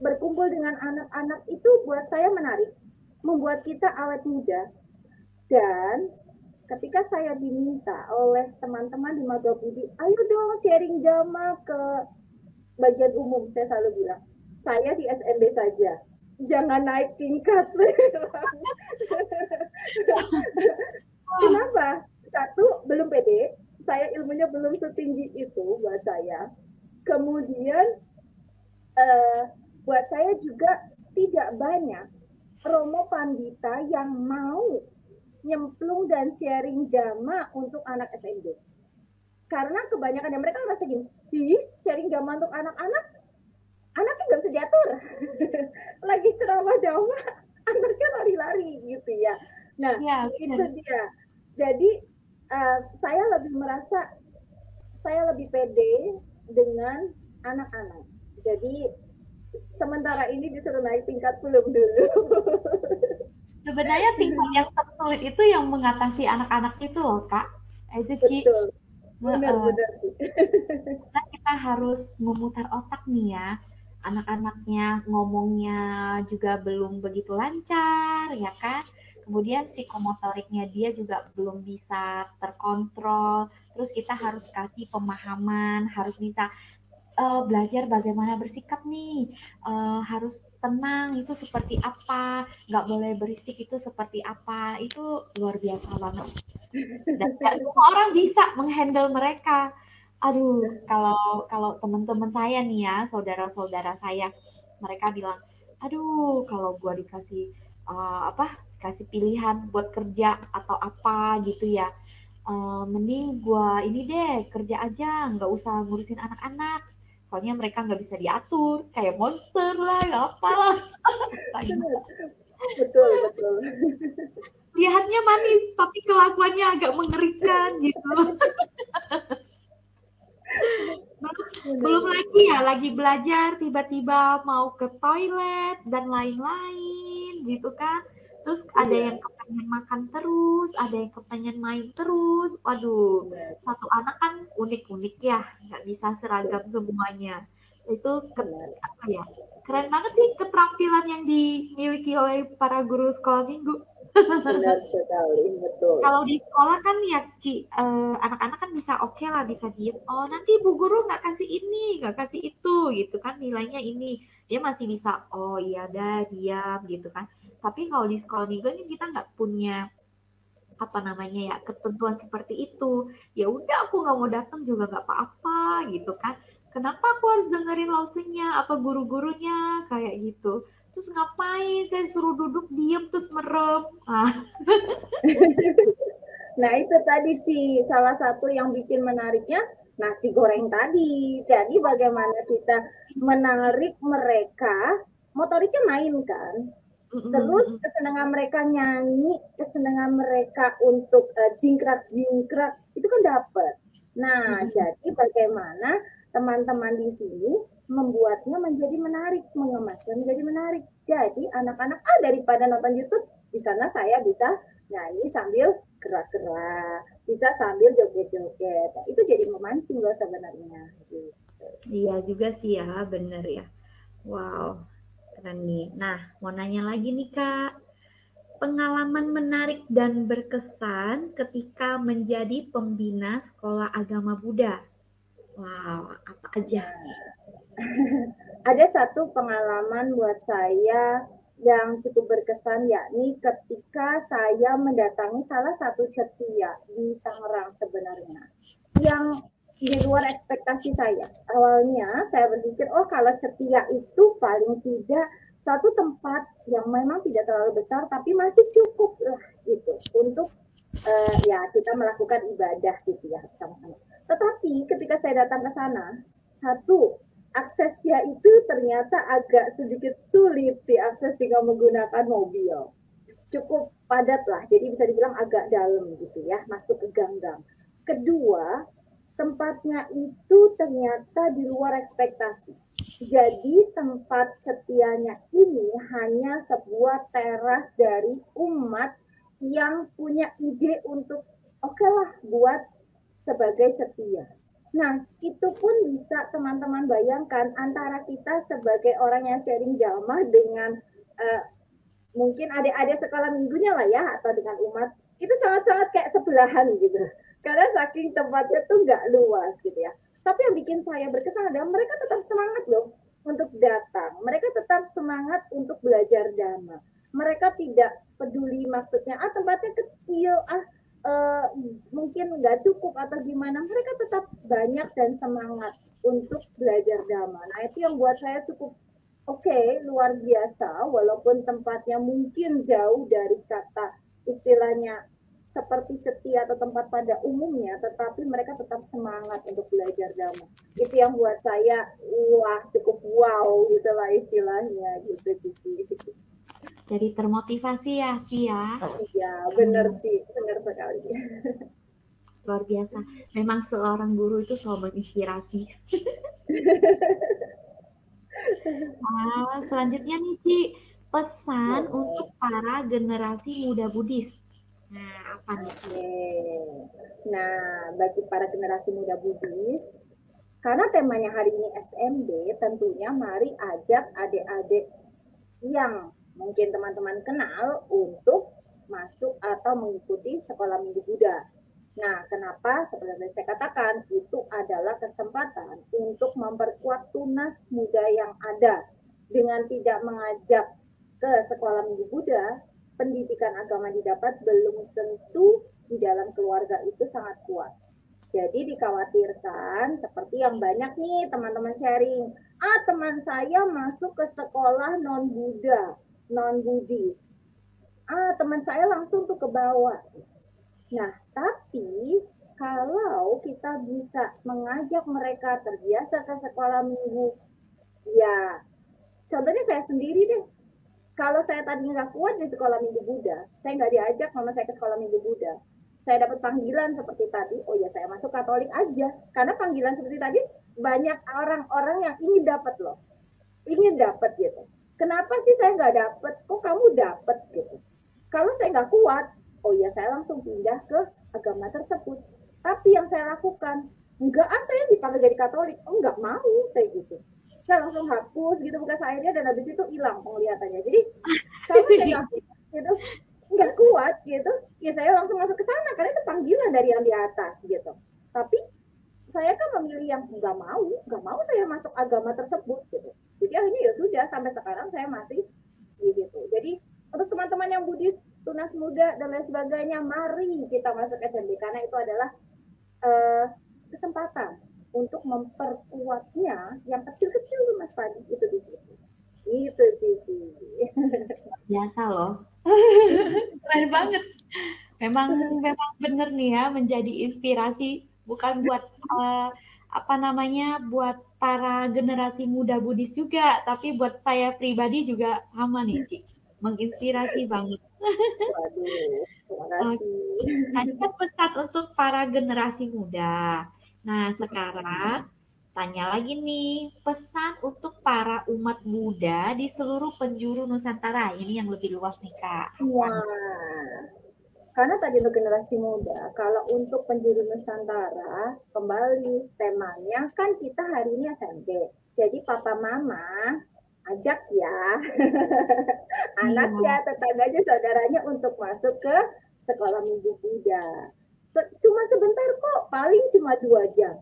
berkumpul dengan anak-anak itu buat saya menarik, membuat kita awet muda. Dan ketika saya diminta oleh teman-teman di Magabudi, ayo dong sharing drama ke bagian umum, saya selalu bilang, saya di SMB saja, jangan naik tingkat. Kenapa? Satu, belum pede, saya ilmunya belum setinggi itu buat saya. Kemudian buat saya juga tidak banyak Romo Pandita yang mau nyemplung dan sharing drama untuk anak SMB. Karena kebanyakan dari mereka merasa gini, sharing drama untuk anak-anak, anaknya nggak bisa diatur. Lagi ceramah drama, anaknya lari-lari gitu ya. Nah, ya, itu dia. Jadi, saya lebih merasa, saya lebih pede dengan anak-anak. Jadi, sementara ini disuruh naik tingkat belum dulu. Sebenarnya tingkat yang tersulit itu yang mengatasi anak-anak itu loh, Kak. Itu Ci. Betul. Benar-benar. Nah, kita harus memutar otak nih ya. Anak-anaknya ngomongnya juga belum begitu lancar, ya kan? Kemudian psikomotoriknya dia juga belum bisa terkontrol. Terus kita harus kasih pemahaman, harus bisa belajar bagaimana bersikap nih, harus tenang itu seperti apa, nggak boleh berisik itu seperti apa, itu luar biasa banget. Dan nggak semua orang bisa menghandle mereka. Aduh, kalau teman-teman saya nih ya, saudara-saudara saya, mereka bilang, aduh, kalau gua dikasih kasih pilihan buat kerja atau apa gitu ya, mending gua ini deh kerja aja, nggak usah ngurusin anak-anak. Soalnya mereka nggak bisa diatur, kayak monster lah, apalah. Betul. Lihatnya manis, tapi kelakuannya agak mengerikan gitu. Belum lagi ya, lagi belajar tiba-tiba mau ke toilet dan lain-lain gitu kan. Terus ada yang kepengen makan terus, ada yang kepengen main terus. Waduh, satu anak kan unik-unik ya, nggak bisa seragam semuanya. Itu apa ya? Keren banget sih keterampilan yang dimiliki oleh para guru sekolah minggu. Benar sekali, betul. Kalau di sekolah kan ya Ci, anak-anak kan bisa oke lah, bisa diem. Oh nanti Bu Guru nggak kasih ini, nggak kasih itu, gitu kan nilainya ini. Dia masih bisa, oh iya dah diam gitu kan. Tapi kalau di sekolah minggu ini kita nggak punya apa namanya ya ketentuan seperti itu. Ya udah aku nggak mau datang juga nggak apa-apa gitu kan. Kenapa aku harus dengerin lausinya apa guru-gurunya kayak gitu. Terus ngapain saya suruh duduk diem terus merem. Nah itu tadi Ci, salah satu yang bikin menariknya nasi goreng tadi. Jadi bagaimana kita menarik mereka, motoriknya main kan. Terus kesenangan mereka nyanyi, kesenangan mereka untuk jingkrak-jingkrak, itu kan dapet. Nah, jadi bagaimana teman-teman di sini membuatnya menjadi menarik, mengemasnya menjadi menarik. Jadi anak-anak, daripada nonton YouTube, di sana saya bisa nyanyi sambil gerak-gerak, bisa sambil joget-joget. Nah, itu jadi memancing loh sebenarnya. Gitu. Iya juga sih ya, bener ya. Wow, keren nih. Nah, mau nanya lagi nih Kak. Pengalaman menarik dan berkesan ketika menjadi pembina sekolah agama Buddha. Wow, apa aja? Ada satu pengalaman buat saya yang cukup berkesan, yakni ketika saya mendatangi salah satu cetia di Tangerang sebenarnya, yang di luar ekspektasi saya. Awalnya saya berpikir, oh kalau cetia itu paling tidak satu tempat yang memang tidak terlalu besar, tapi masih cukup lah gitu untuk ya kita melakukan ibadah gitu ya bersama-sama. Tetapi ketika saya datang ke sana, satu, aksesnya itu ternyata agak sedikit sulit diakses dengan menggunakan mobil. Cukup padat lah, jadi bisa dibilang agak dalam gitu ya, masuk ke gang-gang. Kedua, tempatnya itu ternyata di luar ekspektasi. Jadi tempat cetianya ini hanya sebuah teras dari umat yang punya ide untuk oke lah buat sebagai cetia. Nah, itu pun bisa teman-teman bayangkan antara kita sebagai orang yang sharing jalmah dengan mungkin adik-adik sekolah minggunya lah ya, atau dengan umat, itu sangat-sangat kayak sebelahan gitu. Karena saking tempatnya tuh nggak luas gitu ya. Tapi yang bikin saya berkesan adalah mereka tetap semangat loh untuk datang. Mereka tetap semangat untuk belajar dhamma. Mereka tidak peduli maksudnya, tempatnya kecil, mungkin nggak cukup atau gimana, mereka tetap banyak dan semangat untuk belajar dhamma. Nah itu yang buat saya cukup luar biasa, walaupun tempatnya mungkin jauh dari kata istilahnya seperti cetia atau tempat pada umumnya, tetapi mereka tetap semangat untuk belajar dhamma. Itu yang buat saya cukup wow gitulah istilahnya gitu Cici. Jadi termotivasi ya, Ci ya. Iya, benar Ci, benar sekali. Luar biasa. Memang seorang guru itu selalu menginspirasi. Nah, selanjutnya nih, Ci, pesan untuk para generasi muda Buddhis. Nah, apa nih? Nah, bagi para generasi muda Buddhis, karena temanya hari ini SMB, tentunya mari ajak adik-adik yang mungkin teman-teman kenal untuk masuk atau mengikuti sekolah minggu Buddha. Nah, kenapa? Seperti yang saya katakan, itu adalah kesempatan untuk memperkuat tunas muda yang ada. Dengan tidak mengajak ke sekolah minggu Buddha, pendidikan agama didapat belum tentu di dalam keluarga itu sangat kuat. Jadi dikhawatirkan seperti yang banyak nih teman-teman sharing. Teman saya masuk ke sekolah non-Buddha, non-Buddhis. Teman saya langsung tuh ke bawah. Nah, tapi kalau kita bisa mengajak mereka terbiasa ke sekolah minggu, ya contohnya saya sendiri deh. Kalau saya tadi nggak kuat di sekolah minggu Buddha, saya nggak diajak mama saya ke sekolah minggu Buddha. Saya dapat panggilan seperti tadi, oh ya saya masuk Katolik aja. Karena panggilan seperti tadi banyak orang-orang yang ingin dapat loh. Ingin dapat gitu. Kenapa sih saya nggak dapat? Kok kamu dapat gitu? Kalau saya nggak kuat, oh ya saya langsung pindah ke agama tersebut. Tapi yang saya lakukan, saya dipanggil jadi Katolik. Nggak mau kayak gitu. Saya langsung hapus gitu bekas airnya dan habis itu hilang penglihatannya. Jadi kalau saya nggak gitu, nggak kuat gitu, ya saya langsung masuk ke sana karena itu panggilan dari yang di atas gitu. Tapi saya kan memilih yang nggak mau saya masuk agama tersebut gitu. Jadi akhirnya ya sudah sampai sekarang saya masih di situ. Jadi untuk teman-teman yang Buddhis, tunas muda dan lain sebagainya, mari kita masuk SMB karena itu adalah kesempatan untuk memperkuatnya yang kecil-kecil Mas Fadi itu di situ. Itu Cici. Biasa loh. Keren banget. Memang memang bener nih ya, menjadi inspirasi bukan buat apa namanya, buat para generasi muda Buddhis juga, tapi buat saya pribadi juga sama nih, Ci. Menginspirasi banget. Waduh, terima Oke, kasih. tadi kan pesan untuk para generasi muda. Nah, sekarang tanya lagi nih, pesan untuk para umat Buddha di seluruh penjuru Nusantara. Ini yang lebih luas nih, Kak. Apa nih? Wah, karena tadi untuk generasi muda, kalau untuk penjuru Nusantara, kembali temanya kan kita hari ini SMP. Jadi papa mama ajak ya Iya. anaknya, tetangganya, saudaranya untuk masuk ke sekolah minggu Buddha. Cuma sebentar kok, paling cuma 2 jam.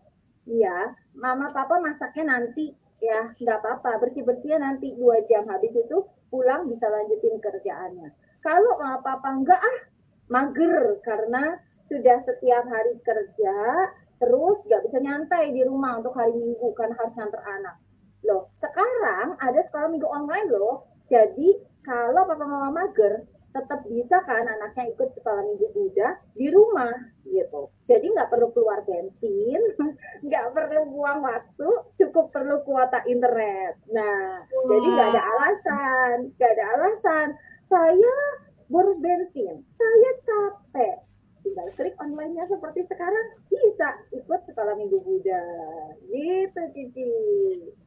Iya, mama papa masaknya nanti ya nggak apa-apa, bersih-bersihnya nanti 2 jam. Habis itu pulang bisa lanjutin kerjaannya. Kalau mama papa enggak mager karena sudah setiap hari kerja, terus nggak bisa nyantai di rumah untuk hari Minggu karena harus nganter anak. Loh, sekarang ada sekolah minggu online loh. Jadi kalau papa mama mager, tetap bisa kan anaknya ikut sekolah minggu Buddha di rumah gitu. Jadi nggak perlu keluar bensin, nggak perlu buang waktu, cukup perlu kuota internet. Nah, jadi nggak ada Wah, alasan, nggak ada alasan. Saya boros bensin, saya capek. Tinggal klik online-nya seperti sekarang, bisa ikut sekolah minggu Buddha. Gitu, Cici.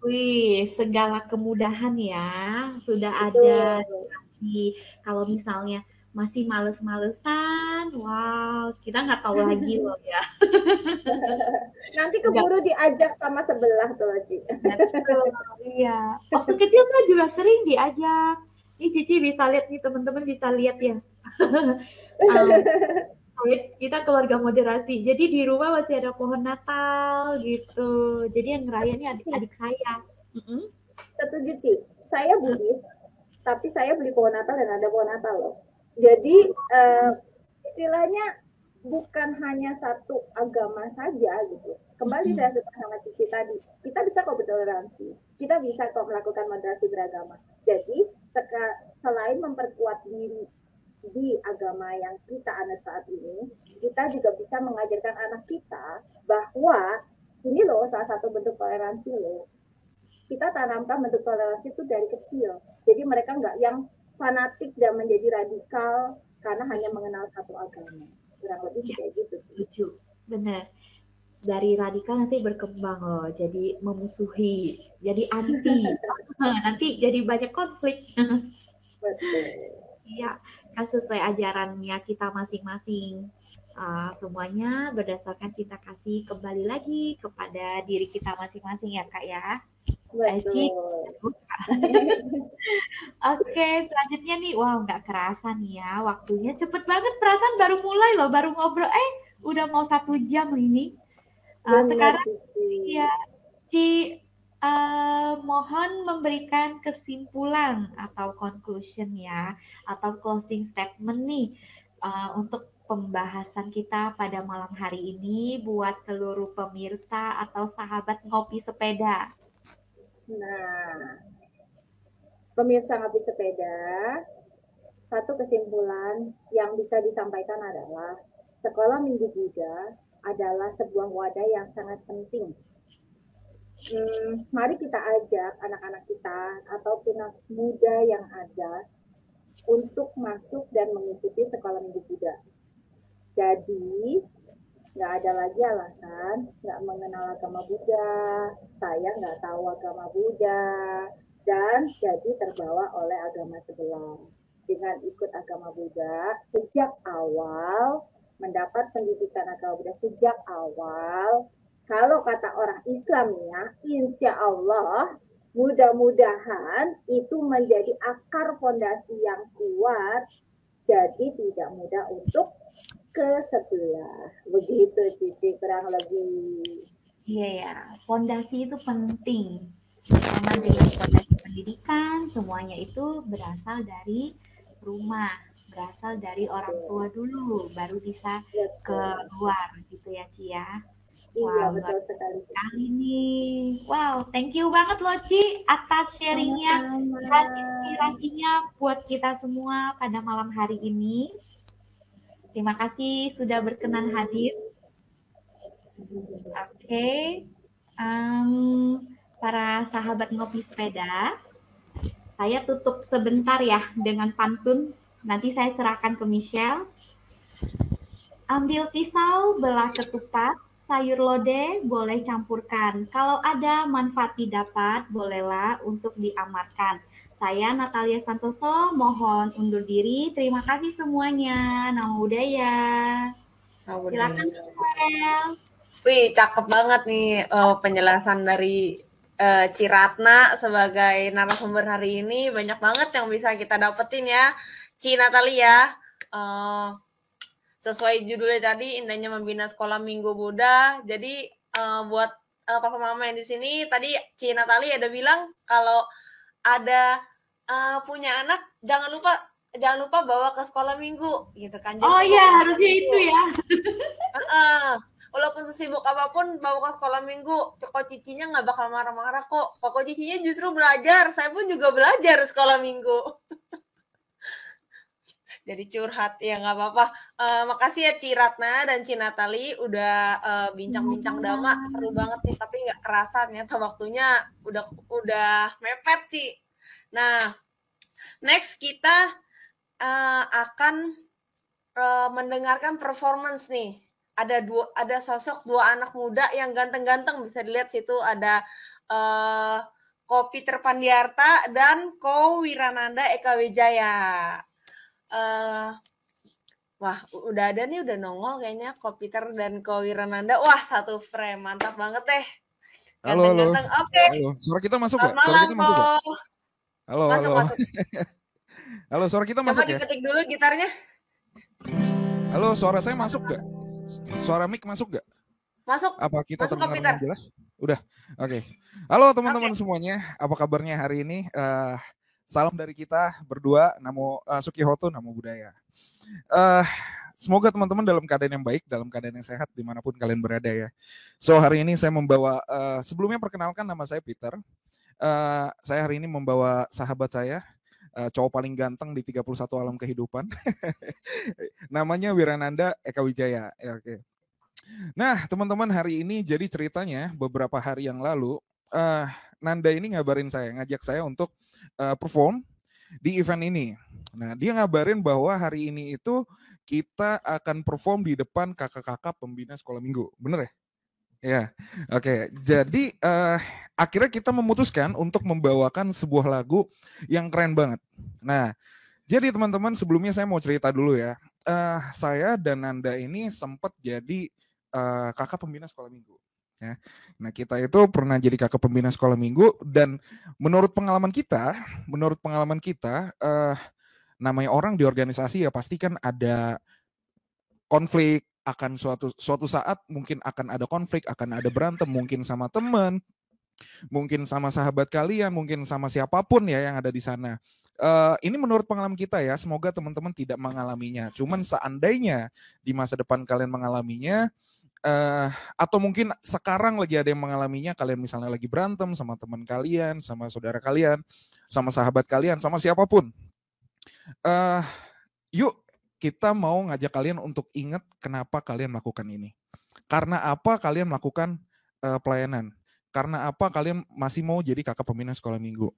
wih, segala kemudahan ya sudah ada Betul. di kalau misalnya masih males-malesan, wow, kita nggak tahu lagi loh ya. Nanti Nggak keburu diajak sama sebelah tuh, Ci. betul, iya. Waktu kecil saya juga sering diajak. Ini Cici bisa lihat nih, teman-teman bisa lihat ya. Um, kita keluarga moderasi. Jadi di rumah masih ada pohon Natal gitu. Jadi yang ngerayain ini adik-adik saya. Mm-mm. Setuju, Ci. Saya Buddhis, tapi saya beli pohon Natal dan ada pohon Natal loh. Jadi istilahnya bukan hanya satu agama saja gitu. Kembali Mm-mm. saya suka sama Cici tadi, kita bisa kok bertoleransi, kita bisa kok melakukan moderasi beragama. Jadi selain memperkuat diri di agama yang kita anut saat ini, kita juga bisa mengajarkan anak kita bahwa ini loh salah satu bentuk toleransi loh. Kita tanamkan bentuk toleransi itu dari kecil. Jadi mereka nggak yang fanatik dan menjadi radikal karena hanya mengenal satu agama. Kurang lebih sih Ya, kayak gitu sih. setuju. Benar. Dari radikal nanti berkembang loh, jadi memusuhi, jadi anti. Nanti jadi banyak konflik. Betul. Iya, kan sesuai ajarannya kita masing-masing. Semuanya berdasarkan cinta kasih kembali lagi kepada diri kita masing-masing ya Kak ya. Aji. Betul. Oke, selanjutnya nih, wow nggak kerasa nih ya, waktunya cepet banget, perasaan baru mulai loh, baru ngobrol, udah mau 1 jam ini. Benar Sekarang sih. ya, Ci, mohon memberikan kesimpulan atau conclusion ya, atau closing statement nih untuk pembahasan kita pada malam hari ini buat seluruh pemirsa atau sahabat ngopi sepeda. Nah, pemirsa ngopi sepeda, satu kesimpulan yang bisa disampaikan adalah sekolah minggu Buddha adalah sebuah wadah yang sangat penting. Mari kita ajak anak-anak kita atau tunas muda yang ada untuk masuk dan mengikuti sekolah minggu Buddha. Jadi nggak ada lagi alasan nggak mengenal agama Buddha, saya nggak tahu agama Buddha, dan jadi terbawa oleh agama sebelah. Dengan ikut agama Buddha sejak awal, mendapat pendidikan agama Buddha sejak awal, kalau kata orang Islam ya, insya Allah mudah-mudahan itu menjadi akar fondasi yang kuat, jadi tidak mudah untuk ke sebelah. Begitu Cici kurang lebih. Iya ya, fondasi itu penting. Sama dengan fondasi pendidikan, semuanya itu berasal dari rumah, berasal dari orang Betul. tua dulu, baru bisa Betul. keluar gitu ya, Ci ya. Iya Wow, luar betul biasa sekali. sekali nih. Wow, thank you banget loh, Ci, atas sharingnya Sama-sama. dan inspirasinya buat kita semua pada malam hari ini. Terima kasih sudah berkenan hadir. Oke, para sahabat ngopi sepeda, saya tutup sebentar ya dengan pantun. Nanti saya serahkan ke Michelle. Ambil pisau, belah ketupat, sayur lodeh boleh campurkan. Kalau ada manfaat didapat, bolehlah untuk diamarkan. Saya Natalia Santoso, mohon undur diri. Terima kasih semuanya. Namo Buddhaya. Silakan, Michelle. Wih, cakep banget nih penjelasan dari Ciratna sebagai narasumber hari ini. Banyak banget yang bisa kita dapetin ya, Ci Natalia. Sesuai judulnya tadi, indahnya membina sekolah Minggu Buddha. Jadi buat papa mama yang di sini, tadi Ci Natalia ada bilang kalau ada punya anak, jangan lupa bawa ke sekolah minggu, gitu kan. Oh iya, harusnya itu ya. Walaupun sesibuk apapun, bawa ke sekolah minggu, kok cicinya nggak bakal marah-marah kok. Kok cicinya justru belajar. Saya pun juga belajar sekolah minggu. Jadi curhat, ya nggak apa-apa. Makasih ya Ci Ratna dan Ci Natali udah bincang-bincang dama. Seru banget nih, tapi nggak kerasa ternyata waktunya udah mepet, Ci. Nah, next kita akan mendengarkan performance nih. Ada sosok dua anak muda yang ganteng-ganteng, bisa dilihat situ ada Ko Peter Pandiarta dan Ko Wirananda Eka Wijaya. Wah, udah ada nih, udah nongol kayaknya Ko Peter dan Ko Wirananda. Wah, satu frame, mantap banget deh. Halo. Oke. Halo, suara kita masuk nggak? Suara kita masuk nggak? Halo, masuk. Halo, suara kita masuk ya? Coba diketik dulu gitarnya. Halo, suara saya masuk nggak? Suara mic masuk nggak? Masuk. Apa kita masuk, terdengar dengan jelas? Udah. Oke. Halo teman-teman semuanya. Apa kabarnya hari ini? Salam dari kita berdua. Namo Sukihoto, Namo Buddhaya. Semoga teman-teman dalam keadaan yang baik, dalam keadaan yang sehat dimanapun kalian berada ya. So hari ini saya membawa, sebelumnya perkenalkan nama saya Peter. Saya hari ini membawa sahabat saya, cowok paling ganteng di 31 alam kehidupan. Namanya Wirananda Eka Wijaya. Ya, oke. Nah, teman-teman, hari ini jadi ceritanya beberapa hari yang lalu Nanda ini ngabarin saya, ngajak saya untuk perform di event ini. Nah, dia ngabarin bahwa hari ini itu kita akan perform di depan kakak-kakak pembina sekolah minggu. Bener ya? Ya, oke. Jadi akhirnya kita memutuskan untuk membawakan sebuah lagu yang keren banget. Nah, jadi teman-teman, sebelumnya saya mau cerita dulu ya. Saya dan Nanda ini sempat jadi kakak pembina sekolah minggu. Ya. Nah, kita itu pernah jadi kakak pembina sekolah minggu, dan menurut pengalaman kita, namanya orang di organisasi ya pasti kan ada konflik, akan suatu saat mungkin akan ada konflik, akan ada berantem, mungkin sama teman, mungkin sama sahabat kalian, mungkin sama siapapun ya yang ada di sana. Ini menurut pengalaman kita ya, semoga teman-teman tidak mengalaminya. Cuman seandainya di masa depan kalian mengalaminya, atau mungkin sekarang lagi ada yang mengalaminya, kalian misalnya lagi berantem sama teman kalian, sama saudara kalian, sama sahabat kalian, sama siapapun, yuk kita mau ngajak kalian untuk ingat kenapa kalian melakukan ini. Karena apa kalian melakukan pelayanan? Karena apa kalian masih mau jadi kakak pembina sekolah minggu?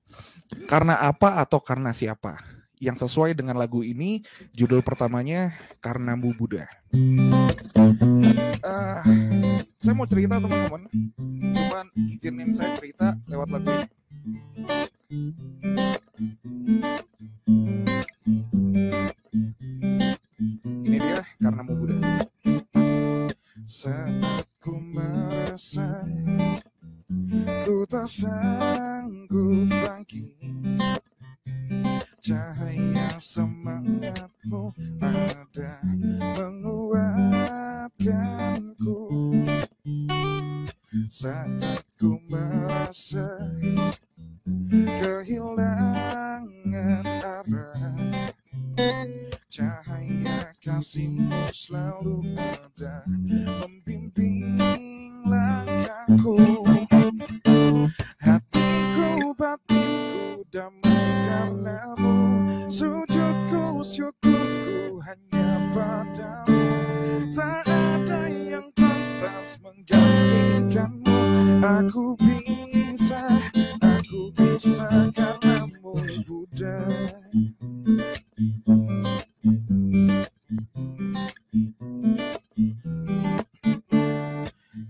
Karena apa atau karena siapa? Yang sesuai dengan lagu ini, judul pertamanya Karena Mu Buddha. Saya mau cerita teman-teman, cuman izinin saya cerita lewat lagu ini. Ini dia Karena Mu Buddha. Saat ku merasa ku tak sanggup bangkit, cahaya semangatmu ada menguatkanku. Saat ku merasa kehilangan arah, cahaya kasihmu selalu ada membimbing langkahku. Hatiku, batinku damai karenamu, sujudku, syukurku hanya padamu. Aku bisa karenamu Buddha.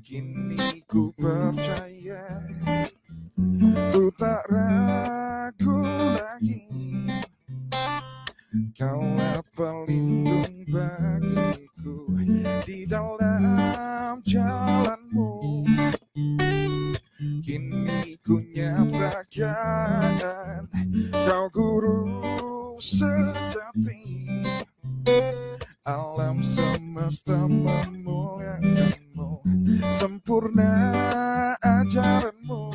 Kini ku percaya, ku tak ragu lagi, Kaulah pelindung bagiku di dalam jalanmu. Kini ku nyatakan, Kau guru sejati. Alam semesta memuliakanmu, sempurna ajaranmu.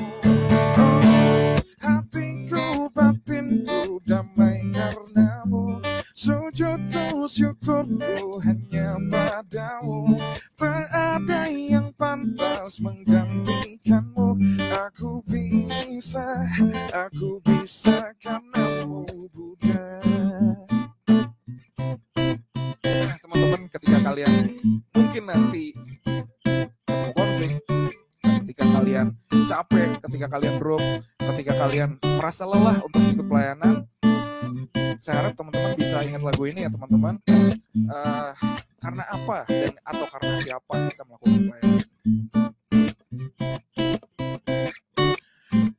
Oh, hatiku batinku damai karenamu, sujudku syukurku hanya padamu. Tak ada yang pantas menggantikanmu. Aku bisa karenamu Buddha. Nah, teman-teman, ketika kalian mungkin nanti ketemu konflik, ketika kalian capek, ketika kalian drop, ketika kalian merasa lelah untuk ikut pelayanan, saya harap teman-teman bisa ingat lagu ini ya teman-teman. Karena apa dan atau karena siapa kita melakukan pelayanan.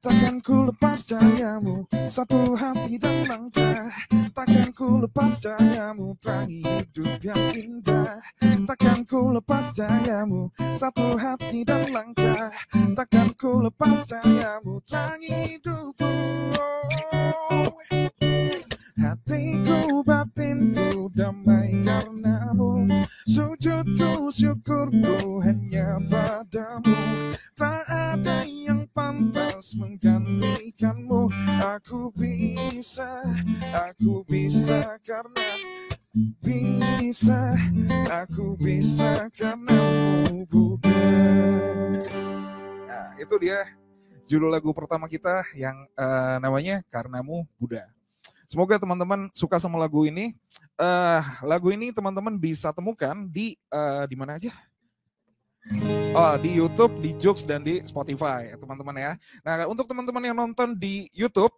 Takkan ku lepas cahayamu, satu hati dan langkah. Takkan ku lepas cahayamu, terangi hidup yang indah. Takkan ku lepas cahayamu, satu hati dan langkah. Takkan ku lepas cahayamu, terangi hidupku. Hatiku batinku damai karenamu, sujudku syukurku hanya padamu. Tak ada yang pantas menggantikanmu. Aku bisa karena aku bisa karenamu Buddha. Nah, itu dia judul lagu pertama kita yang namanya Karenamu Buddha. Semoga teman-teman suka sama lagu ini. Lagu ini teman-teman bisa temukan di mana aja? Di YouTube, di Joox, dan di Spotify, teman-teman ya. Nah, untuk teman-teman yang nonton di YouTube,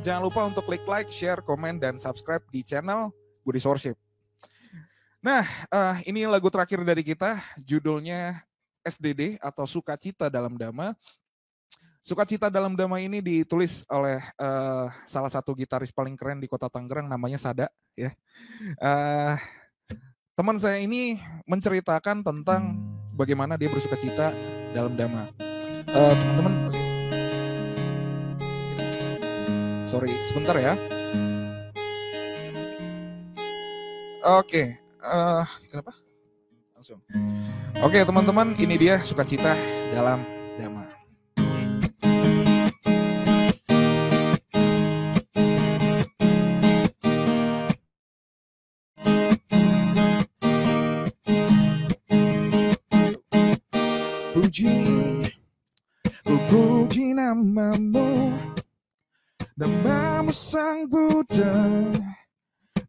jangan lupa untuk klik like, share, komen, dan subscribe di channel Buddhist Worship. Nah, ini lagu terakhir dari kita, judulnya SDD atau Sukacita Dalam Dhamma. Sukacita Dalam Dhamma ini ditulis oleh salah satu gitaris paling keren di kota Tangerang, namanya Sada. Ya. Teman saya ini menceritakan tentang bagaimana dia bersukacita dalam Dhamma. Teman-teman, sorry, sebentar ya. Oke, kenapa? Langsung. Oke, teman-teman, ini dia sukacita dalam Dhamma. Puji namamu, namamu Sang Buddha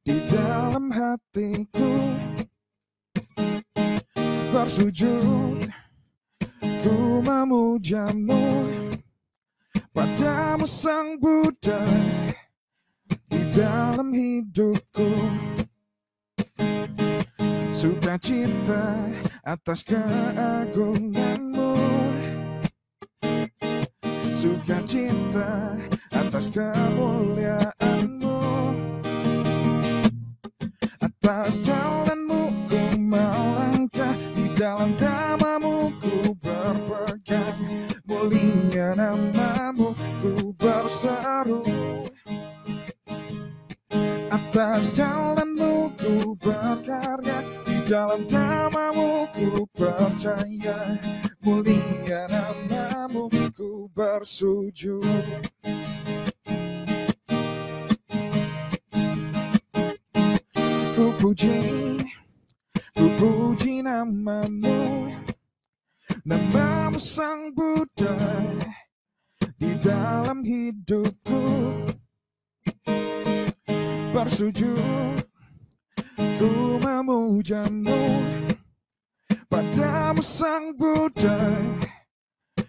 di dalam hatiku. Bersujud ku memujamu, padamu Sang Buddha di dalam hidupku. Sukacita atas keagunganmu, sukacita atas kemuliaanmu. Atas jalanmu ku melangkah, di dalam Dhammamu ku berpegang. Mulia namamu ku berseru, atas jalanmu ku berkarya, di dalam Dhammamu ku percaya. Mulia namamu ku bersujud. Ku puji namamu, namamu Sang Buddha di dalam hidupku. Bersujud ku memujamu, padamu Sang Buddha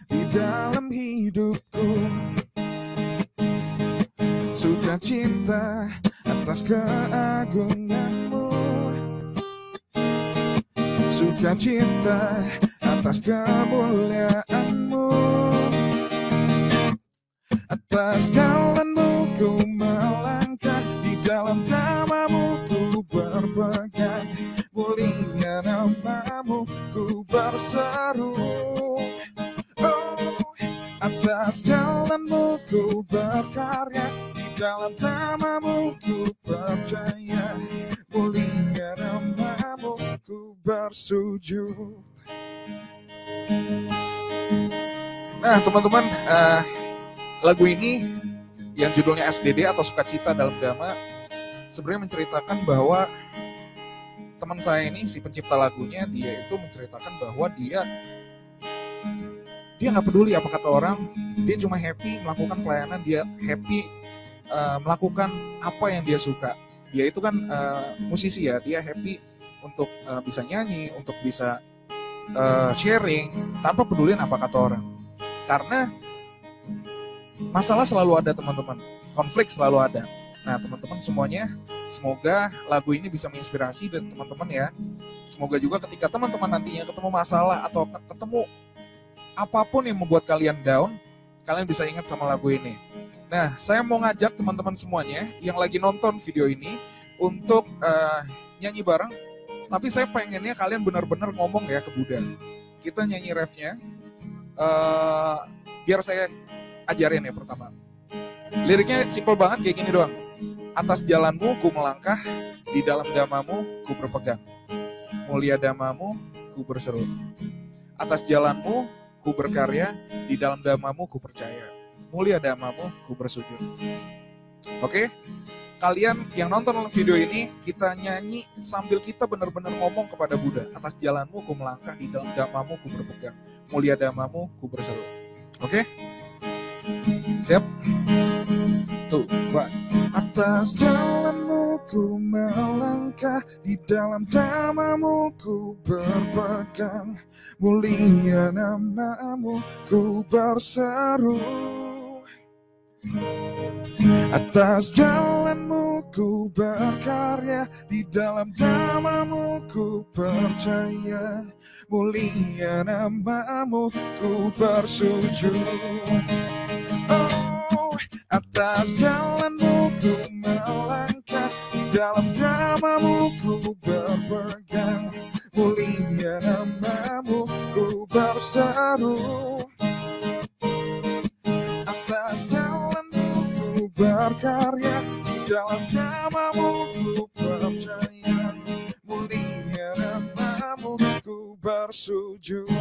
di dalam hidupku. Sukacita atas keagunganmu, sukacita atas kemuliaanmu. Atas jalanmu ku melangkah, di dalam namamu ku berpegang, mulia namamu ku berseru. Oh, atas jalanmu ku berkarya, di dalam namamu ku percaya, mulia namamu ku bersujud. Nah teman-teman, lagu ini yang judulnya SDD atau Sukacita dalam Dhamma sebenarnya menceritakan bahwa teman saya ini, si pencipta lagunya, dia itu menceritakan bahwa dia nggak peduli apa kata orang, dia cuma happy melakukan pelayanan, dia happy melakukan apa yang dia suka. Dia itu kan musisi ya, dia happy untuk bisa nyanyi, untuk bisa sharing tanpa pedulian apa kata orang. Karena masalah selalu ada teman-teman, konflik selalu ada. Nah teman-teman semuanya, semoga lagu ini bisa menginspirasi dan teman-teman ya. Semoga juga ketika teman-teman nantinya ketemu masalah atau ketemu apapun yang membuat kalian down, kalian bisa ingat sama lagu ini. Nah saya mau ngajak teman-teman semuanya yang lagi nonton video ini untuk nyanyi bareng. Tapi saya pengennya kalian benar-benar ngomong ya ke Buddha. Kita nyanyi refnya. Biar saya ajarin ya pertama. Liriknya simple banget kayak gini doang. Atas jalanmu ku melangkah, di dalam dhammamu ku berpegang, mulia dhammamu ku berseru. Atas jalanmu ku berkarya, di dalam dhammamu ku percaya, mulia dhammamu ku bersujud. Oke? Kalian yang nonton video ini, kita nyanyi sambil kita benar-benar ngomong kepada Buddha. Atas jalanmu ku melangkah, di dalam dhammamu ku berpegang, mulia dhammamu ku berseru. Oke? Siap? Tuh, Pak. Atas jalanmu ku melangkah, di dalam dhammamu ku berpegang, mulia namamu ku berseru. Atas jalanmu ku berkarya, di dalam dhammamu ku percaya, mulia namamu ku bersujud. Oh, atas jalanmu ku melangkah, di dalam dhammamu ku berpegang, mulia namamu ku berseru. Atas jalanmu ku berkarya, di dalam dhammamu ku percaya, mulia namamu ku bersujud.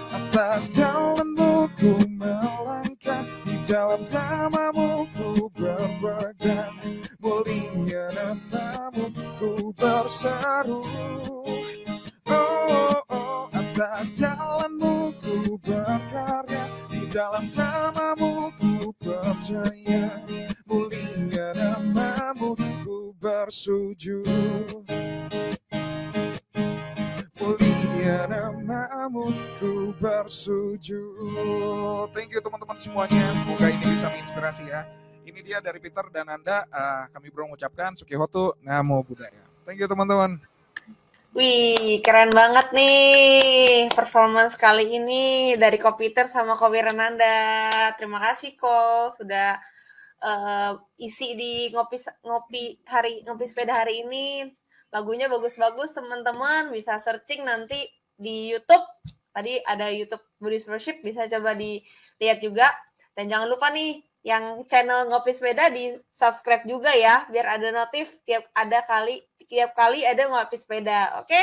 Atas jalanmu ku melangkah, di dalam dhammamu ku berpegang, mulia namamu ku berseru. Oh, oh, atas jalanmu ku berkarya, di dalam dhammamu ku percaya, mulia namamu ku bersujud. Mulia namamu ku bersujud. Thank you teman-teman semuanya. Semoga ini bisa menginspirasi ya. Ini dia dari Peter dan Anda. Kami mengucapkan Sukihotu Namo Buddhaya. Thank you teman-teman. Wih, keren banget nih performance kali ini dari Ko Peter sama Ko Wirananda. Terima kasih Ko sudah isi di ngopi sepeda hari ini. Lagunya bagus-bagus teman-teman, bisa searching nanti di YouTube. Tadi ada YouTube Buddhist Worship, bisa coba dilihat juga. Dan jangan lupa nih, yang channel Ngopi Sepeda di subscribe juga ya, biar ada notif tiap kali ada Ngopi Sepeda. Oke?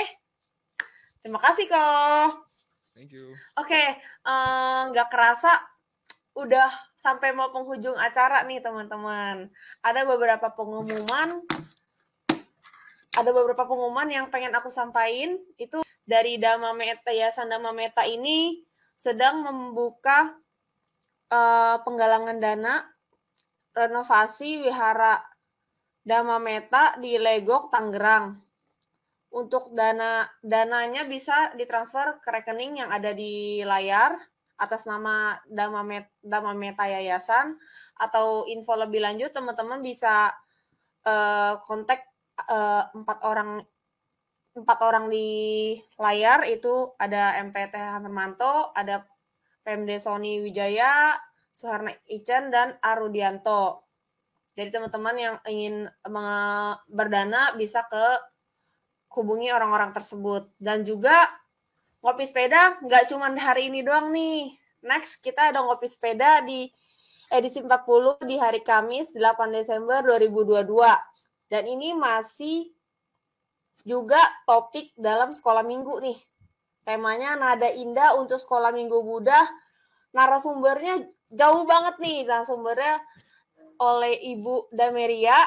Terima kasih kok. Thank you. Oke, nggak kerasa udah sampai mau penghujung acara nih teman-teman. Ada beberapa pengumuman yang pengen aku sampaikan. Itu dari Yayasan Dhamma Metta ini sedang membuka penggalangan dana renovasi Wihara Dhamma Meta di Legok, Tangerang. Untuk dananya bisa ditransfer ke rekening yang ada di layar atas nama Dhamma Meta Yayasan, atau info lebih lanjut teman-teman bisa kontak 4 orang di layar, itu ada MPT Hermanto, ada Pemde Sony Wijaya, Suharna Ichen, dan Arudianto. Jadi teman-teman yang ingin berdana bisa hubungi orang-orang tersebut. Dan juga ngopi sepeda nggak cuma hari ini doang nih. Next kita ada ngopi sepeda di edisi 40 di hari Kamis 8 Desember 2022. Dan ini masih juga topik dalam sekolah minggu nih. Temanya Nada Indah untuk Sekolah Minggu Buddha. Narasumbernya jauh banget nih. Narasumbernya oleh Ibu Dameria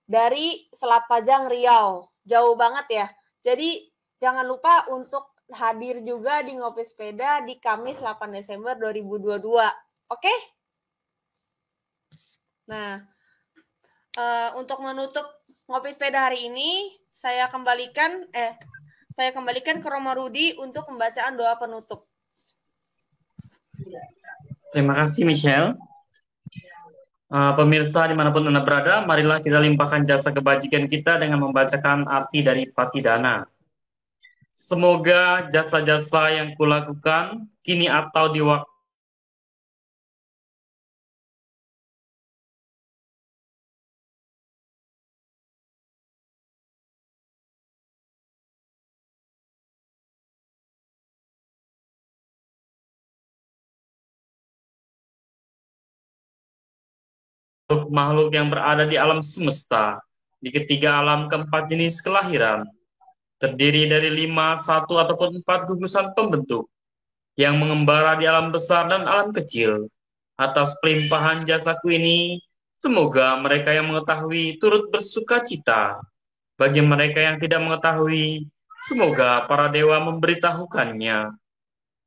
dari Selat Pajang, Riau. Jauh banget ya. Jadi jangan lupa untuk hadir juga di Ngopi Sepeda di Kamis 8 Desember 2022. Oke? Nah, untuk menutup Ngopi Sepeda hari ini, saya kembalikan ke Romo Rudi untuk pembacaan doa penutup. Terima kasih, Michelle. Pemirsa dimanapun Anda berada, marilah kita limpahkan jasa kebajikan kita dengan membacakan arti dari Patidana. Semoga jasa-jasa yang kulakukan kini atau di waktu makhluk yang berada di alam semesta, di ketiga alam keempat jenis kelahiran, terdiri dari 5, 1, ataupun 4 gugusan pembentuk, yang mengembara di alam besar dan alam kecil. Atas pelimpahan jasaku ini, semoga mereka yang mengetahui turut bersuka cita. Bagi mereka yang tidak mengetahui, semoga para dewa memberitahukannya.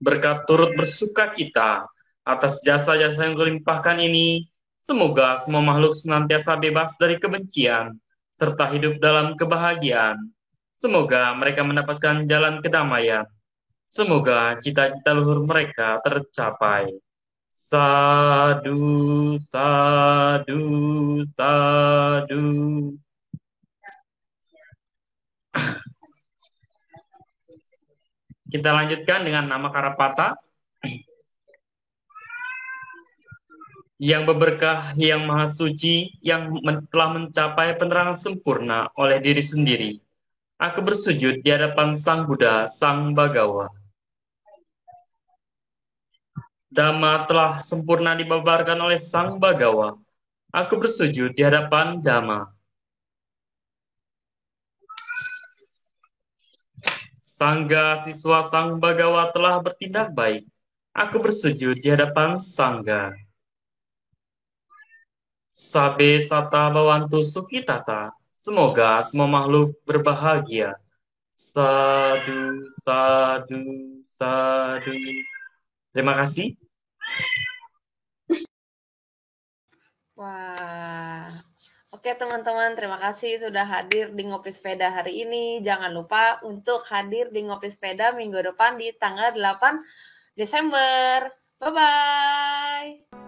Berkat turut bersuka cita atas jasa-jasa yang kulimpahkan ini, semoga semua makhluk senantiasa bebas dari kebencian, serta hidup dalam kebahagiaan. Semoga mereka mendapatkan jalan kedamaian. Semoga cita-cita luhur mereka tercapai. Sadu, sadu, sadu. Kita lanjutkan dengan nama Karapata. Yang berberkah, yang maha suci, yang telah mencapai penerangan sempurna oleh diri sendiri. Aku bersujud di hadapan Sang Buddha, Sang Bagawa. Dhamma telah sempurna dibabarkan oleh Sang Bagawa. Aku bersujud di hadapan Dhamma. Sangga siswa Sang Bagawa telah bertindak baik. Aku bersujud di hadapan Sangga. Sabe sata bawantu sukitata. Semoga semua makhluk berbahagia. Sadu, sadu, sadu. Terima kasih. Wah. Oke teman-teman, terima kasih sudah hadir di Ngopi Sepeda hari ini. Jangan lupa untuk hadir di Ngopi Sepeda minggu depan di tanggal 8 Desember. Bye-bye.